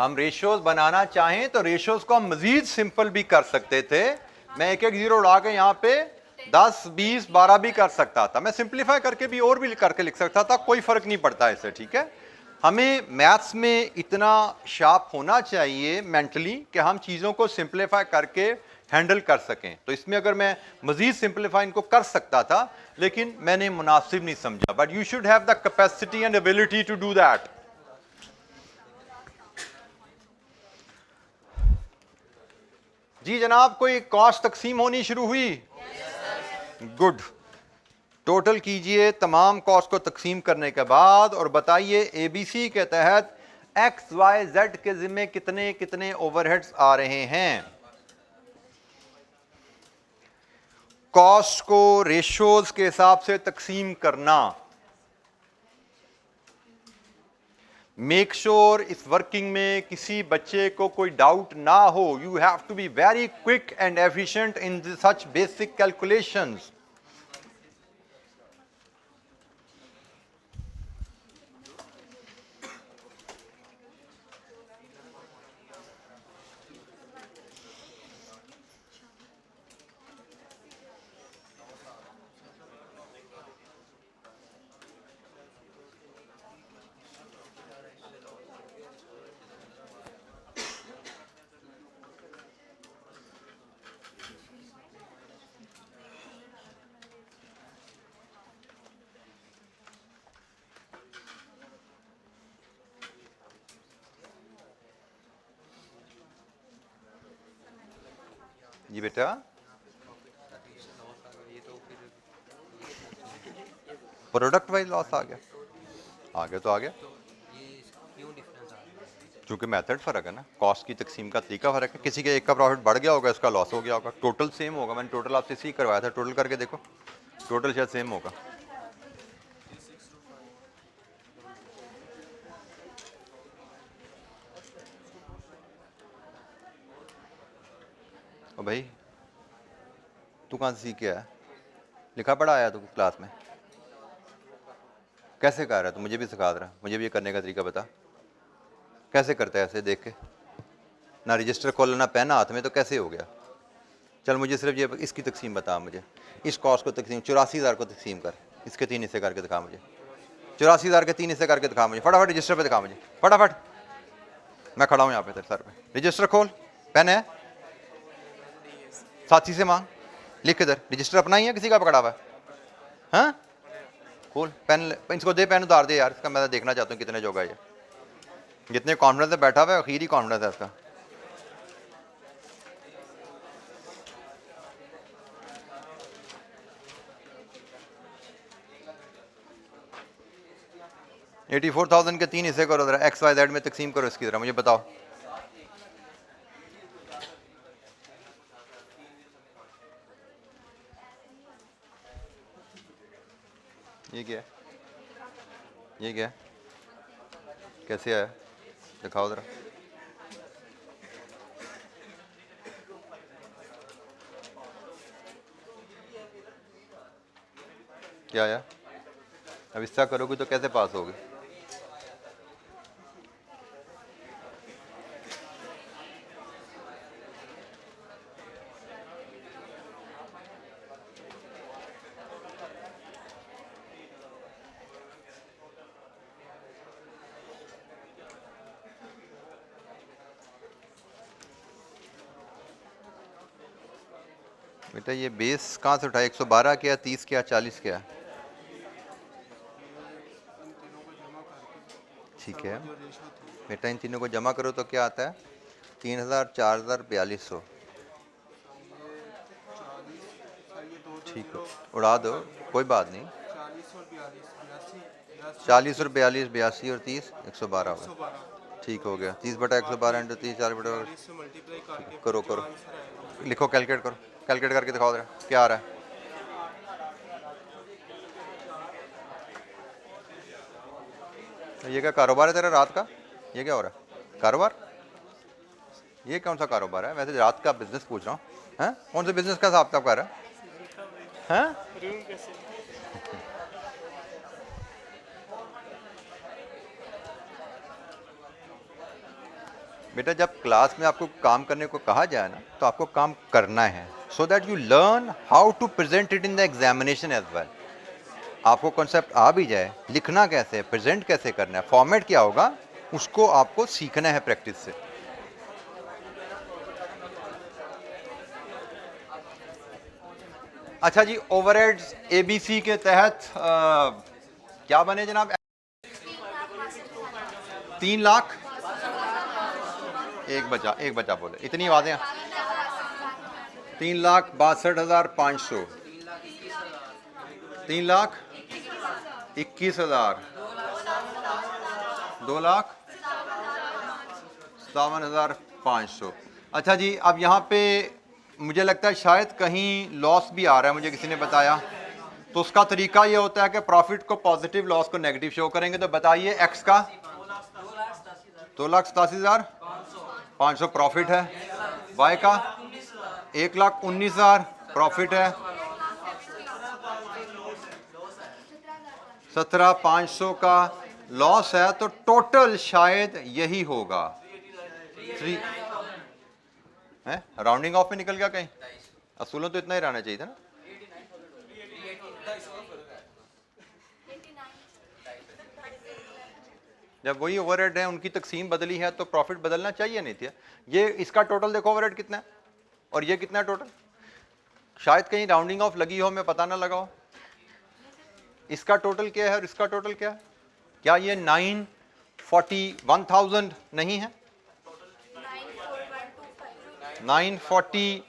हम रेशियोज बनाना चाहें तो रेशियोज को हम मजीद सिंपल भी कर सकते थे। मैं एक एक जीरो उड़ा के यहाँ पे 10, 20, 12 भी कर सकता था। मैं सिंप्लीफाई करके भी और भी करके लिख सकता था, कोई फर्क नहीं पड़ता इससे, ठीक है। हमें मैथ्स में इतना शार्प होना चाहिए मेंटली कि हम चीज़ों को सिंप्लीफाई करके हैंडल कर सकें। तो इसमें अगर मैं मजीद सिंप्लीफाई इनको कर सकता था, लेकिन मैंने मुनासिब नहीं समझा। But you should have the capacity and ability to do that. जी जनाब, कोई कॉस्ट तकसीम होनी शुरू हुई? गुड। टोटल कीजिए तमाम कॉस्ट को तकसीम करने के बाद और बताइए एबीसी के तहत एक्स वाई जेड के जिम्मे कितने कितने ओवरहेड्स आ रहे हैं। कॉस्ट को रेशियोज के हिसाब से तकसीम करना। मेक श्योर इस वर्किंग में किसी बच्चे को कोई डाउट ना हो। You have to be very quick and efficient in such basic calculations. जी बेटा, प्रोडक्ट वाइज लॉस आ गया, तो आ गया क्योंकि मेथड फर्क है ना, कॉस्ट की तकसीम का तरीका फर्क है। किसी के एक का प्रॉफिट बढ़ गया होगा, इसका लॉस हो गया होगा। टोटल सेम होगा। मैंने टोटल आपसे इसी करवाया था, टोटल करके देखो, टोटल शायद सेम होगा। ओ भाई, तू कहाँ से सीख के आया? लिखा पढ़ा आया तू क्लास में? कैसे कर रहा है? तो मुझे भी सिखा रहा, मुझे भी ये करने का तरीका बता। कैसे करता है ऐसे देख के? ना रजिस्टर खोलना ना पेन हाथ में, तो कैसे हो गया? चल मुझे सिर्फ ये इसकी तकसीम बता। मुझे इस कॉस्ट को तकसीम 84,000 को तकसीम कर, इसके 3 हिस्से करके दिखा मुझे। 84,000 के 3 हिस्से करके दिखा मुझे फटाफट। रजिस्टर पे दिखा मुझे फटाफट। मैं खड़ा हूँ यहाँ पे तेरे सर पे। रजिस्टर खोल, पेन है साथी से मांग, लिख इधर। रजिस्टर अपना ही है किसी का पकड़ा हुआ है? हाँ खोल पेन, इसको दे पेन, उतार दे यार इसका। मैं देखना चाहता हूँ कितने जोगा ये। जितने कॉन्फिडेंस से बैठा हुआ है, आखिरी कॉन्फिडेंस है इसका। $84,000 के 3 हिस्से करो, जरा एक्स वाई जेड में तकसीम करो इसकी, जरा मुझे बताओ। ये क्या है? ये क्या है? कैसे आया? दिखाओ जरा। क्या आया? अब इसका करोगे तो कैसे पास होगे? बेटा ये बेस कहाँ से उठाया? 112 क्या, 30 क्या, 40 क्या? ठीक है बेटा, इन तीनों को जमा करो तो क्या आता है? 3,000, 4,000, 4,200। ठीक है, उड़ा दो, कोई बात नहीं। 40 और 42, 82 और 30, 112 होगा। ठीक हो गया। 30/112 इंटू 30, 40/, करो करो, लिखो, कैलकुलेट करो, कैलकुलेट करके दिखाओ जरा क्या आ रहा है। ये क्या कारोबार है तेरा रात का? ये क्या हो रहा है? कारोबार? ये कौन सा कारोबार है? वैसे रात का बिजनेस पूछ रहा हूँ। हैं कौन से बिजनेस का हिसाब किताब कर रहा है? बेटा जब क्लास में आपको काम करने को कहा जाए ना तो आपको काम करना है, so that you learn how to present it in the examination as well. आपको कॉन्सेप्ट आ भी जाए, लिखना कैसे है, प्रेजेंट कैसे करना है, फॉर्मेट क्या होगा, उसको आपको सीखना है प्रैक्टिस से। अच्छा जी, ओवरहेड्स एबीसी के तहत क्या बने जनाब? 3 लाख, एक बच्चा बोले, इतनी आवाजें। 3,62,500, 3,21,000, 2,57,500। अच्छा जी, अब यहाँ पे मुझे लगता है शायद कहीं लॉस भी आ रहा है, मुझे किसी ने बताया। तो उसका तरीका ये होता है कि प्रॉफिट को पॉजिटिव, लॉस को नेगेटिव शो करेंगे। तो बताइए एक्स का 2,87,500 प्रॉफिट है, वाई का 1,19,000 प्रॉफिट है, 17,500 का लॉस है। तो टोटल शायद यही होगा 3। राउंडिंग ऑफ में निकल गया कहीं? असूलों तो इतना ही रहना चाहिए था ना। जब वही ओवरहेड है, उनकी तकसीम बदली है तो प्रॉफिट बदलना चाहिए नहीं था। ये इसका टोटल देखो ओवरहेड कितना है और ये कितना है टोटल। शायद कहीं राउंडिंग ऑफ लगी हो, मैं पता ना लगा हो। इसका टोटल क्या है और इसका टोटल क्या है? क्या ये 941,000 नहीं है? 940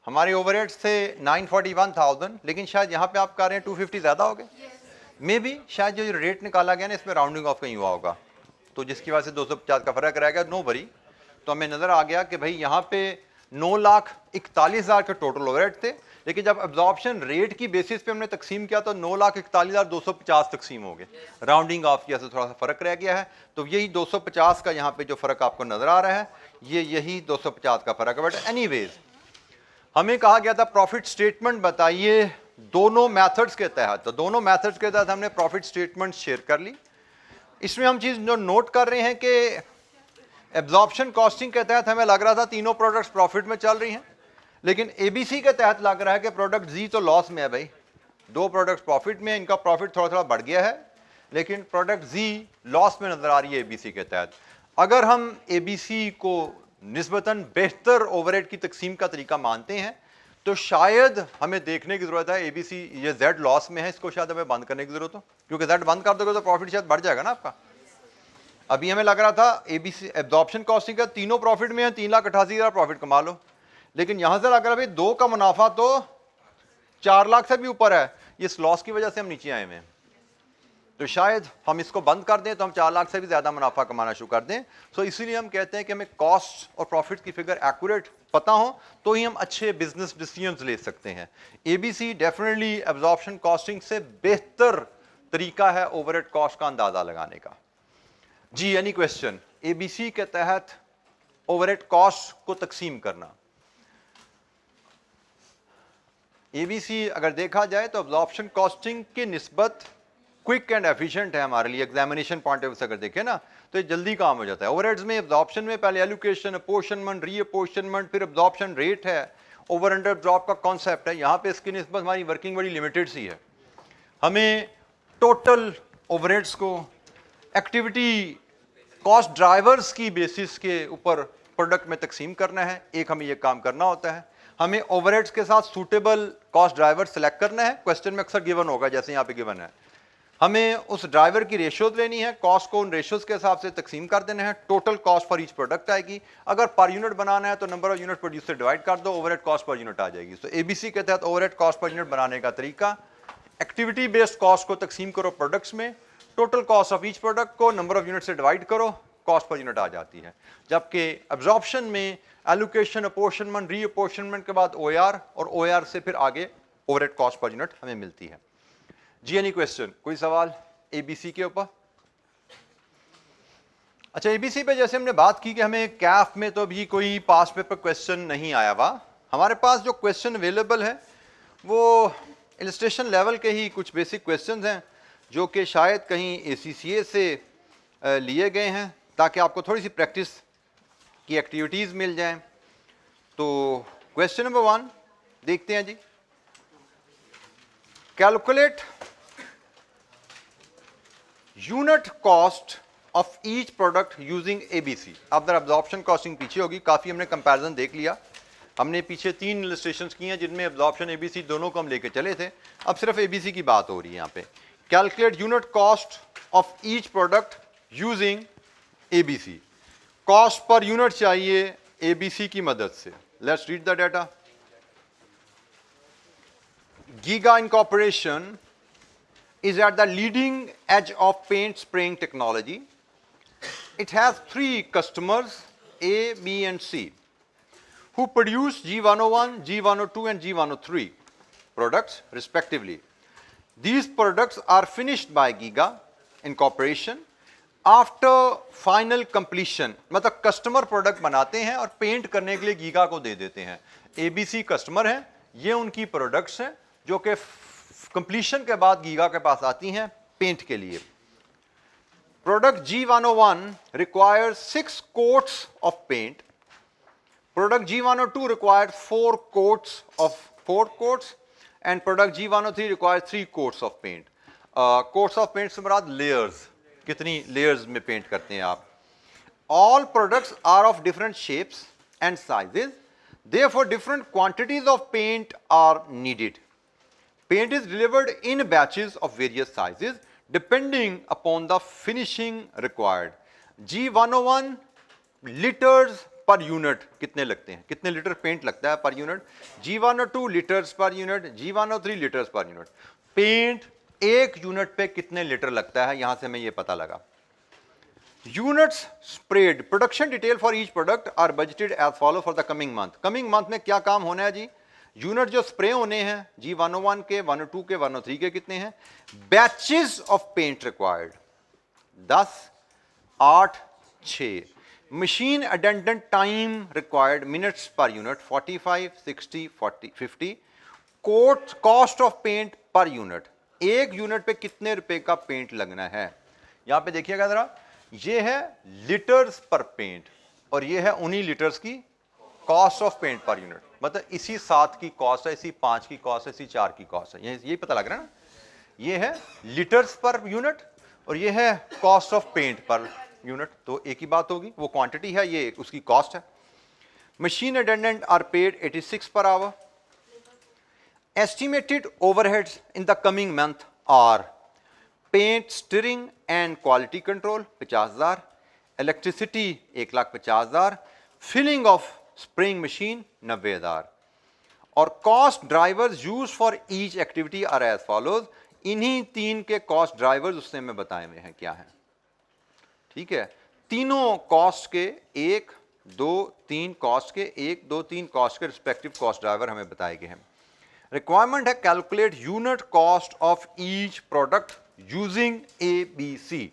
हमारे ओवरहेड्स थे 941,000, लेकिन शायद यहाँ पे आप कह रहे हैं 250 ज्यादा हो गए। मे बी शायद जो रेट निकाला गया ना, इसमें राउंडिंग ऑफ कहीं हुआ होगा, तो जिसकी वजह से 250 का फर्क रहेगा। No worry. तो हमें नजर आ गया कि भाई यहाँ पे 9,41,000 के टोटल ओवरहेड थे, लेकिन जब एब्जॉर्प्शन रेट की बेसिस पे हमने तकसीम किया तो 9,41,250 तकसीम हो गए। राउंडिंग ऑफ की वजह से थोड़ा सा फर्क रह गया है। तो यही 250 का यहाँ पे जो फर्क आपको नजर आ रहा है, यही 250 का फर्क है। बट एनीवेज, हमें कहा गया था प्रॉफिट स्टेटमेंट बताइए दोनों मेथड्स के तहत। तो दोनों मेथड्स के तहत हमने प्रॉफिट स्टेटमेंट शेयर कर ली। इसमें हम चीज जो नोट कर रहे हैं कि एब्जॉर्प्शन कॉस्टिंग के तहत हमें लग रहा था तीनों प्रोडक्ट्स प्रॉफिट में चल रही हैं, लेकिन एबीसी के तहत लग रहा है कि प्रोडक्ट जी तो लॉस में है। भाई 2 प्रोडक्ट्स प्रॉफिट में, इनका प्रॉफिट थोड़ा थोड़ा बढ़ गया है, लेकिन प्रोडक्ट जी लॉस में नजर आ रही है एबीसी के तहत। अगर हम एबीसी को निस्बतन बेहतर ओवरहेड की तकसीम का तरीका मानते हैं तो शायद हमें देखने की जरूरत है एबीसी ये जेड लॉस में है, इसको शायद हमें बंद करने की जरूरत हो, क्योंकि जेड बंद कर दोगे तो प्रॉफिट शायद बढ़ जाएगा ना आपका। अभी हमें लग रहा था एबीसी एब्जॉर्प्शन कॉस्टिंग का तीनों प्रॉफिट में है, 3,88,000 प्रॉफिट कमा लो, लेकिन यहां से लग रहा है भाई 2 का मुनाफा तो 4 लाख से भी ऊपर है। इस लॉस की वजह से हम नीचे आए हैं, तो शायद हम इसको बंद कर दें तो हम 4 लाख से भी ज्यादा मुनाफा कमाना शुरू कर दें। सो इसीलिए हम कहते हैं कि हमें कॉस्ट और प्रॉफिट की फिगर एक्यूरेट पता हो तो ही हम अच्छे बिजनेस डिसीजंस ले सकते हैं। एबीसी डेफिनेटली एब्जॉर्प्शन कॉस्टिंग से बेहतर तरीका है ओवरहेड कॉस्ट का अंदाजा लगाने का। जी, एनी क्वेश्चन? एबीसी के तहत ओवरहेड कॉस्ट को तकसीम करना। एबीसी अगर देखा जाए तो एब्जॉर्प्शन कॉस्टिंग की निस्बत क्विक एंड एफिशिएंट है हमारे लिए। एग्जामिनेशन पॉइंट ऑफ व्यू से अगर देखें ना तो ये जल्दी काम हो जाता है। ओवरहेड्स में एब्जॉर्प्शन में पहले एलोकेशन, अपोर्शनमेंट, रीअपोर्शनमेंट, फिर एब्जॉर्प्शन रेट है, ओवर अंडर ड्रॉप का कॉन्सेप्ट है। यहाँ पे इसकी निस्बत हमारी वर्किंग बड़ी लिमिटेड सी है। हमें टोटल ओवरहेड्स को एक्टिविटी कॉस्ट ड्राइवर्स की बेसिस के ऊपर प्रोडक्ट में तकसीम करना है। एक हमें ये काम करना होता है। हमें ओवरहेड्स के साथ सूटेबल कॉस्ट ड्राइवर सेलेक्ट करना है। क्वेश्चन में अक्सर गिवन होगा, जैसे यहाँ पे गिवन है। हमें उस ड्राइवर की रेशियोज लेनी है, कॉस्ट को उन रेशियोज के हिसाब से तकसीम कर देना है। Total cost for each product आएगी। अगर पर यूनिट बनाना है तो नंबर ऑफ यूनिट प्रोड्यूस से डिवाइड कर दो, ओवरहेड कॉस्ट पर यूनिट आ जाएगी। तो एबीसी के तहत ओवरहेड कॉस्ट पर यूनिट बनाने का तरीका, एक्टिविटी बेस्ड कॉस्ट को तकसीम करो प्रोडक्ट्स में, total cost of each product को नंबर ऑफ यूनिट से डिवाइड करो, कॉस्ट पर यूनिट आ जाती है। जबकि एब्जॉर्प्शन में एलोकेशन, अपोर्शनमेंट, रीअपोर्शनमेंट के बाद ओआर और ओआर से फिर आगे ओवरहेड कॉस्ट पर यूनिट हमें मिलती है। जी, एनी क्वेश्चन? कोई सवाल एबीसी के ऊपर? अच्छा, एबीसी पे जैसे हमने बात की कि हमें कैफ में तो अभी कोई पास पेपर क्वेश्चन नहीं आया हुआ। हमारे पास जो क्वेश्चन अवेलेबल है वो इलस्ट्रेशन लेवल के ही कुछ बेसिक क्वेश्चंस हैं जो कि शायद कहीं एसीसीए से लिए गए हैं ताकि आपको थोड़ी सी प्रैक्टिस की एक्टिविटीज़ मिल जाएं। तो क्वेश्चन नंबर 1 देखते हैं जी। Calculate unit cost of each product using ABC. अब जरा एब्जॉर्प्शन कॉस्टिंग पीछे होगी, काफ़ी हमने कंपैरिजन देख लिया। हमने पीछे 3 इलस्ट्रेशंस की हैं जिनमें एब्जॉर्प्शन एबीसी दोनों को हम लेके चले थे। अब सिर्फ एबीसी की बात हो रही है यहाँ पे। Calculate unit cost of each product using ABC. Cost per unit चाहिए एबीसी की मदद से। Let's read the data. Giga incorporation is at the leading edge of paint spraying technology. It has 3 customers, A, B and C, who produce G101, G102 and G103 products respectively. These products are finished by Giga Incorporation after final completion. मतलब customer product बनाते हैं और paint करने के लिए giga को दे देते हैं। ABC कस्टमर हैं, ये उनकी प्रोडक्ट्स हैं जो कि कंप्लीशन के बाद गीगा के पास आती हैं पेंट के लिए। Product G101 requires 6 coats of paint. Product G102 requires 4 coats and product G103 requires 3 coats of paint. Coats of paint से मुराद layers, कितनी layers में पेंट करते हैं आप। All products are of different shapes and sizes, therefore different quantities of paint are needed. Paint is delivered in batches of various sizes depending upon the finishing required. G101 liters per unit कितने लगते हैं, कितने litre paint लगता है per unit. G102 litres per unit, G103 litres per unit. Paint एक unit पे कितने litre लगता है, यहां से हमें ये पता लगा। Units sprayed, production detail for each product are budgeted as follow for the coming month. Coming month में क्या काम होना है जी? यूनिट जो स्प्रे होने हैं G101 के, 102 के, 103 के कितने हैं? Batches of paint required 10, 8, 6। Machine attendant time required minutes per unit 45, 60, 40, 50। Cost of paint per unit, एक यूनिट पे कितने रुपए का पेंट लगना है। यहां पे देखिएगा जरा, ये है लीटर्स पर पेंट और ये है उन्हीं लीटर्स की cost of paint per unit. मतलब इसी 7 की कॉस्ट है, इसी 5 की कॉस्ट है, इसी 4 की कॉस्ट है। यही पता लग रहा है ना। ये है लीटर्स पर यूनिट और ये है cost of paint per unit, तो एक ही बात होगी। वो क्वांटिटी है, ये उसकी कॉस्ट है। Machine attendant are paid 86 per hour. Estimated overheads in the coming month are paint, stirring and quality control 50,000, electricity 1,50,000, filling of spraying machine 90,000 और cost drivers use for each activity are as follows. इन्हीं 3 के cost drivers उसने में बताए हुए हैं क्या है। ठीक है, तीनों कॉस्ट के 1, 2, 3 कॉस्ट के 1, 2, 3 कॉस्ट के रिस्पेक्टिव कॉस्ट ड्राइवर हमें बताए गए हैं। रिक्वायरमेंट है calculate unit cost of each product using ABC.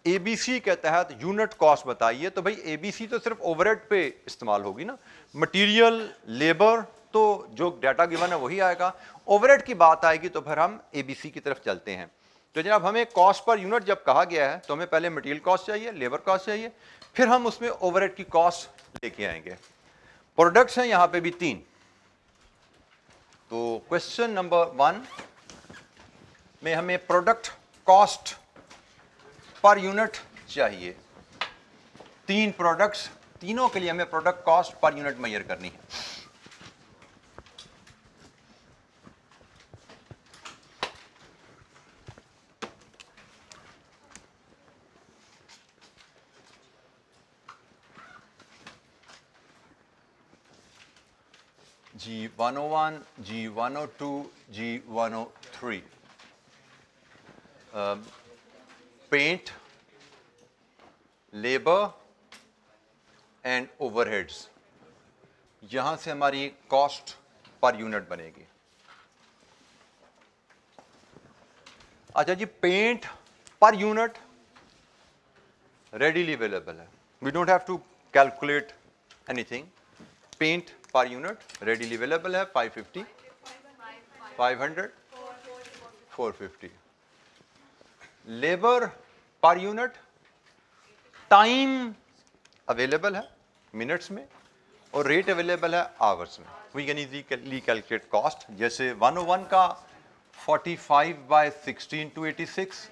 ABC के तहत यूनिट कॉस्ट बताइए। तो भाई एबीसी तो सिर्फ ओवरहेड पे इस्तेमाल होगी ना, मटेरियल, लेबर, तो जो डाटा गिवन है वही आएगा। ओवरहेड की बात आएगी तो फिर हम एबीसी की तरफ चलते हैं। तो जनाब हमें कॉस्ट पर यूनिट जब कहा गया है तो हमें पहले मटेरियल कॉस्ट चाहिए, लेबर कॉस्ट चाहिए, फिर हम उसमें ओवरहेड की कॉस्ट लेके आएंगे। प्रोडक्ट्स हैं यहाँ पे भी 3। तो क्वेश्चन नंबर 1 में हमें प्रोडक्ट कॉस्ट पर यूनिट चाहिए। 3 प्रोडक्ट्स, तीनों के लिए हमें product cost per unit measure करनी है। G101, G102, G103 paint, labour and overheads, यहां से हमारी कॉस्ट पर यूनिट बनेगी। अच्छा जी, paint per unit readily available है, we don't have to calculate anything. Paint per unit readily available है, 550, 500, 450। Labour per unit time available है minutes में और रेट अवेलेबल है आवर्स में। We can easily calculate cost. जैसे 101 का 45/16 × 86,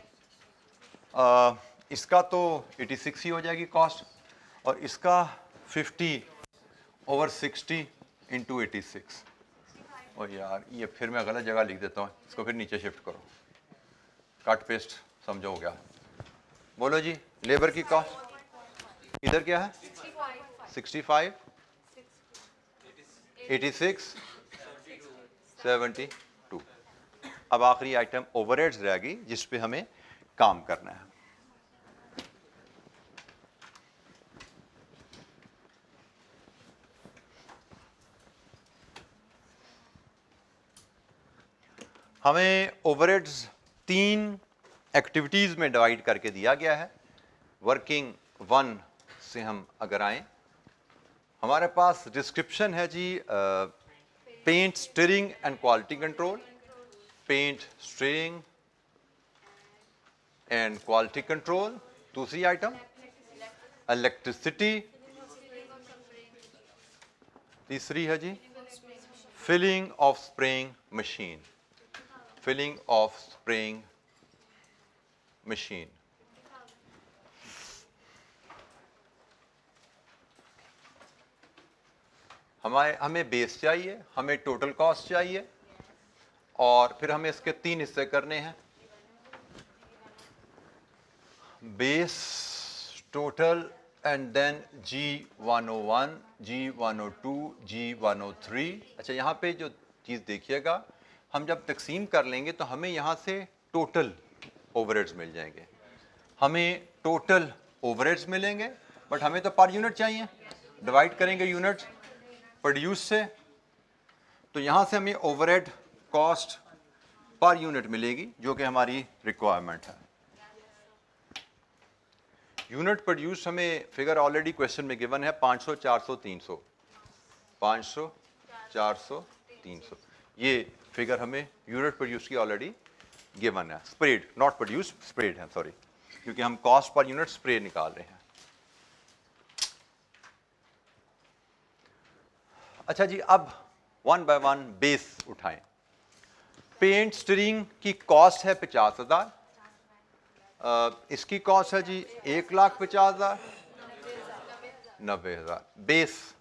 इसका तो 86 ही हो जाएगी कॉस्ट, और इसका 50/60 × 86। और यार ये फिर मैं गलत जगह लिख देता हूँ, इसको फिर नीचे शिफ्ट करो, कट पेस्ट समझो हो गया। बोलो जी, लेबर की कॉस्ट इधर क्या है? 65, 86, 72। अब आखिरी आइटम ओवरहेड्स रहेगी जिस पे हमें काम करना है। हमें ओवरहेड्स 3 एक्टिविटीज में डिवाइड करके दिया गया है। वर्किंग 1 से हम अगर आए, हमारे पास डिस्क्रिप्शन है जी, paint steering and quality control, paint steering and quality control. दूसरी आइटम इलेक्ट्रिसिटी। तीसरी है जी filling of spraying machine, filling of spraying machine. हमें बेस चाहिए, हमें टोटल कॉस्ट चाहिए, और फिर हमें इसके 3 हिस्से करने हैं, base, total and then G101, G102, G103। अच्छा, यहाँ पे जो चीज़ देखिएगा, हम जब तकसीम कर लेंगे तो हमें यहाँ से टोटल ओवरहेड्स मिल जाएंगे, हमें टोटल ओवरहेड्स मिलेंगे, बट हमें तो पर यूनिट चाहिए। डिवाइड करेंगे यूनिट प्रोड्यूस से, तो यहाँ से हमें ओवरहेड कॉस्ट पर यूनिट मिलेगी जो कि हमारी रिक्वायरमेंट है। यूनिट प्रोड्यूस हमें फिगर ऑलरेडी क्वेश्चन में गिवन है, 500, 400, 300, 500, 400, 300। ये फिगर हमें यूनिट प्रोड्यूस की ऑलरेडी गिवन है। स्प्रेड, नॉट प्रोड्यूस, स्प्रेड है, सॉरी, क्योंकि हम कॉस्ट पर यूनिट स्प्रेड निकाल रहे हैं। अच्छा जी, अब 1 बाय 1 बेस उठाएं। पेंट स्टीयरिंग की कॉस्ट है 50,000, इसकी कॉस्ट है जी 1,50,000, 90,000। Base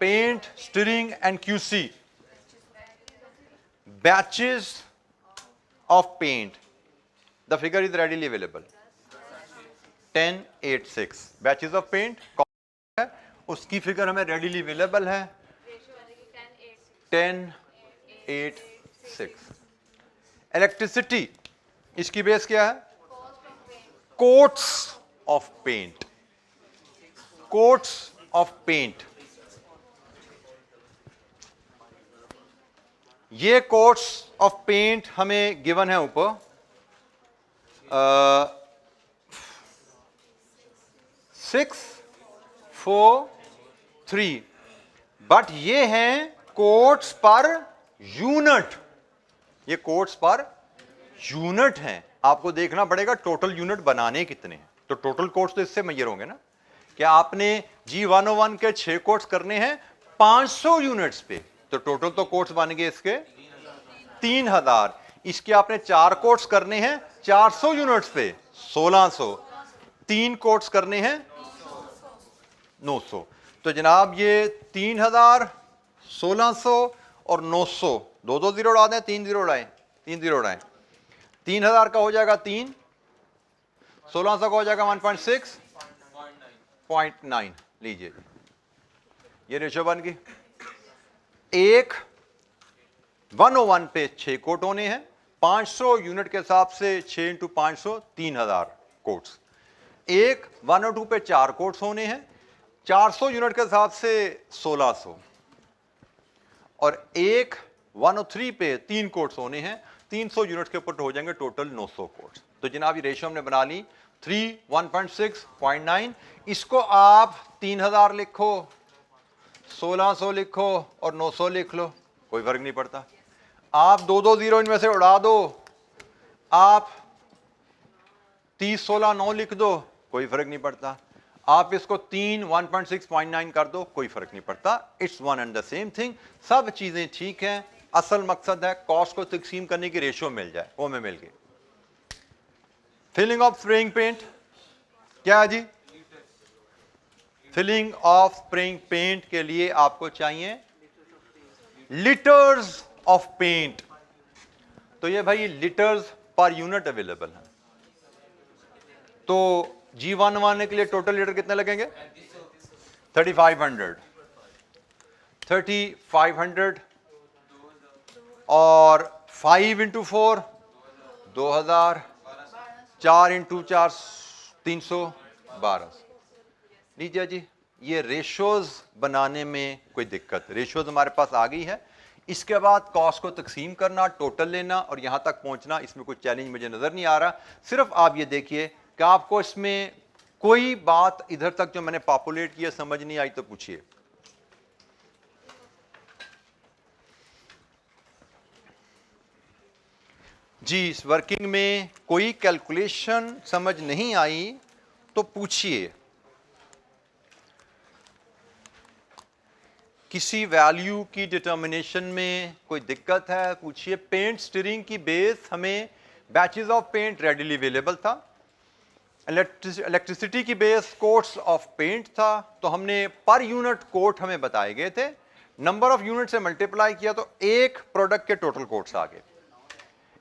paint steering and QC, batches of paint, the figure is readily available, 1086 batches of paint है, उसकी फिगर हमें readily available है 1086। इलेक्ट्रिसिटी, इसकी बेस क्या है? Coats of paint, coats of paint. ये कोट्स ऑफ पेंट हमें गिवन है ऊपर, 643, बट ये हैं कोट्स पर यूनिट, ये कोट्स पर यूनिट हैं। आपको देखना पड़ेगा टोटल यूनिट बनाने कितने हैं, तो टोटल कोट्स तो इससे मेजर होंगे ना। क्या आपने G101 के 6 कोट्स करने हैं 500 यूनिट्स पे, तो टोटल तो कोट्स बन गए इसके 3000। इसके आपने 4 कोट्स करने हैं 400 यूनिट्स पे 1600, 3 कोट्स करने हैं 900। तो जनाब ये 3000, 1600 और 900, 2 जीरो उड़ा दें, 3 जीरो उड़ाएं, 3 जीरो उड़ाएं। 3000 का हो जाएगा 3, 1600 का हो जाएगा 1.6.9, लीजिए ये रेशो बन गई। एक 101 पे 6 कोट होने हैं, 500 यूनिट के हिसाब से 6 × 500 3000 कोट्स। एक 102 पे 4 कोट्स होने हैं, 400 यूनिट के हिसाब से 1600, और एक 103 पे 3 कोट्स होने हैं, 300 यूनिट के ऊपर हो जाएंगे टोटल 900 कोट्स। तो जनाब ये रेशियो हमने बना ली 3, 1.6.9। इसको आप 3000 लिखो, 1600 लिखो और 900 लिख लो, कोई फर्क नहीं पड़ता। आप 2 जीरो इनमें से उड़ा दो, आप 30, 16, 9 लिख दो, कोई फर्क नहीं पड़ता। आप इसको 3 1.6.9 कर दो, कोई फर्क नहीं पड़ता, it's one and the same thing, सब चीजें ठीक हैं। असल मकसद है कॉस्ट को तकसीम करने की रेशियो मिल जाए, वो हमें मिल गई। फिलिंग ऑफ स्प्रेइंग पेंट क्या है जी? फिलिंग ऑफ स्प्रेइंग पेंट के लिए आपको चाहिए लीटर्स ऑफ पेंट। तो ये भाई लीटर्स पर यूनिट अवेलेबल है। तो G1 बनवाने के लिए टोटल लीटर कितने लगेंगे? 3500 और 5 इंटू 4 2000, 4 इंटू 4 312। लीजिए जी, ये रेशोज बनाने में कोई दिक्कत, रेशोज हमारे पास आ गई है। इसके बाद कॉस्ट को तकसीम करना, टोटल लेना और यहां तक पहुंचना, इसमें कोई चैलेंज मुझे नजर नहीं आ रहा। सिर्फ आप ये देखिए कि आपको इसमें कोई बात इधर तक जो मैंने पॉपुलेट किया समझ नहीं आई तो पूछिए। जी, इस वर्किंग में कोई कैलकुलेशन समझ नहीं आई तो पूछिए। किसी वैल्यू की डिटर्मिनेशन में कोई दिक्कत है, पूछिए। पेंट स्टीयरिंग की बेस हमें batches of paint readily available था। इलेक्ट्रिसिटी की बेस कोट्स ऑफ पेंट था, तो हमने पर यूनिट कोट हमें बताए गए थे। नंबर ऑफ यूनिट से मल्टीप्लाई किया तो एक प्रोडक्ट के टोटल कोट्स आ गए।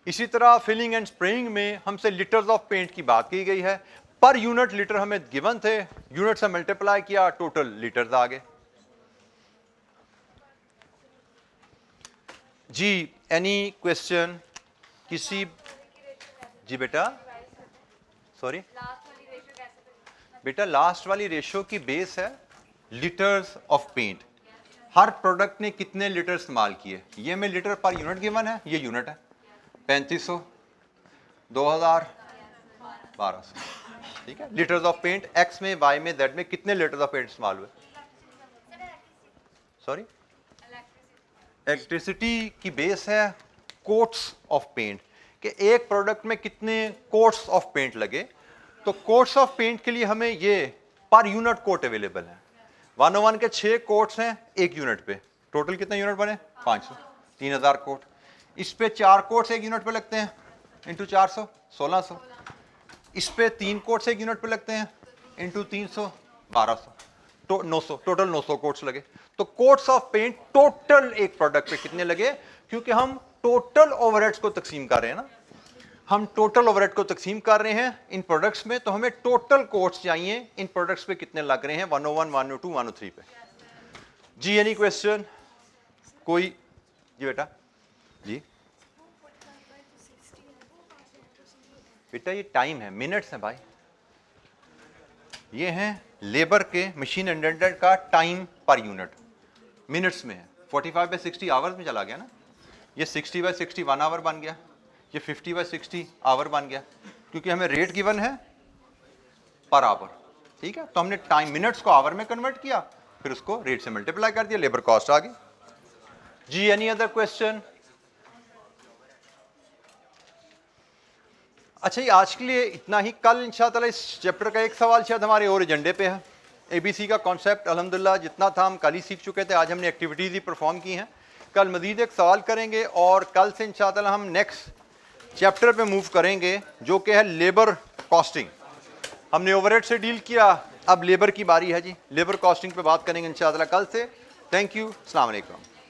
इसी तरह फिलिंग एंड स्प्रेइंग में हमसे लीटर्स ऑफ पेंट की बात की गई है। पर यूनिट लीटर हमें गिवन थे, यूनिट से मल्टीप्लाई किया, टोटल लीटर्स आ गए। जी, एनी क्वेश्चन? किसी? जी बेटा, सॉरी बेटा, लास्ट वाली रेशियो की बेस है लीटर्स ऑफ पेंट। हर प्रोडक्ट ने कितने लीटर इस्तेमाल किए, ये में लीटर पर यूनिट गिवन है, ये यूनिट है 3500, 2000, 1200। ठीक है, लीटर्स ऑफ पेंट एक्स में, वाई में, जेड में कितने लीटर्स ऑफ पेंट इस्तेमाल हुए? सॉरी, इलेक्ट्रिसिटी की बेस है कोट्स ऑफ पेंट, कि एक प्रोडक्ट में कितने कोट्स ऑफ पेंट लगे। तो कोट्स ऑफ पेंट के लिए हमें ये पर यूनिट कोट अवेलेबल है। 101 के 6 कोट्स हैं एक यूनिट पे, टोटल कितने यूनिट बने? 500, 3000 कोट। इस पे 4 कोट्स एक यूनिट पे लगते हैं, इंटू 400 1600। इस पे 3 कोट्स एक यूनिट पे लगते हैं, इंटू 300 1200, तो 900, टोटल 900 कोट्स लगे। तो कोट्स ऑफ पेंट टोटल एक प्रोडक्ट पे कितने लगे? क्योंकि हम टोटल ओवरहेड्स को तकसीम कर रहे हैं ना, हम टोटल ओवरहेड को तकसीम कर रहे हैं इन प्रोडक्ट्स में, तो हमें टोटल कोट्स चाहिए इन प्रोडक्ट्स पे कितने लग रहे हैं 101, 102, 103 पे। जी, एनी क्वेश्चन? कोई? जी बेटा, जी बेटा, ये टाइम है, मिनट्स है भाई, ये हैं लेबर के मशीन इंडेंटेड का टाइम पर यूनिट, मिनट्स में है। 45/60 आवर्स में चला गया ना, ये 60/60 1 आवर बन गया, ये 50/60 आवर बन गया, क्योंकि हमें रेट गिवन है पर आवर। ठीक है, तो हमने टाइम मिनट्स को आवर में कन्वर्ट किया, फिर उसको रेट से मल्टीप्लाई कर दिया, लेबर कॉस्ट आ गई। जी, एनी अदर क्वेश्चन? अच्छा, ये आज के लिए इतना ही। कल इंशाअल्लाह इस चैप्टर का एक सवाल शायद हमारे और एजेंडे पे है। ABC का कॉन्सेप्ट अल्हम्दुलिल्लाह जितना था हम कल ही सीख चुके थे, आज हमने एक्टिविटीज़ ही परफॉर्म की हैं। कल मजीद एक सवाल करेंगे और कल से इंशाअल्लाह हम नेक्स्ट चैप्टर पे मूव करेंगे जो कि है लेबर कॉस्टिंग। हमने ओवरहेड से डील किया, अब लेबर की बारी है जी, लेबर कॉस्टिंग पे बात करेंगे इंशाअल्लाह कल से। थैंक यू, अस्सलाम वालेकुम।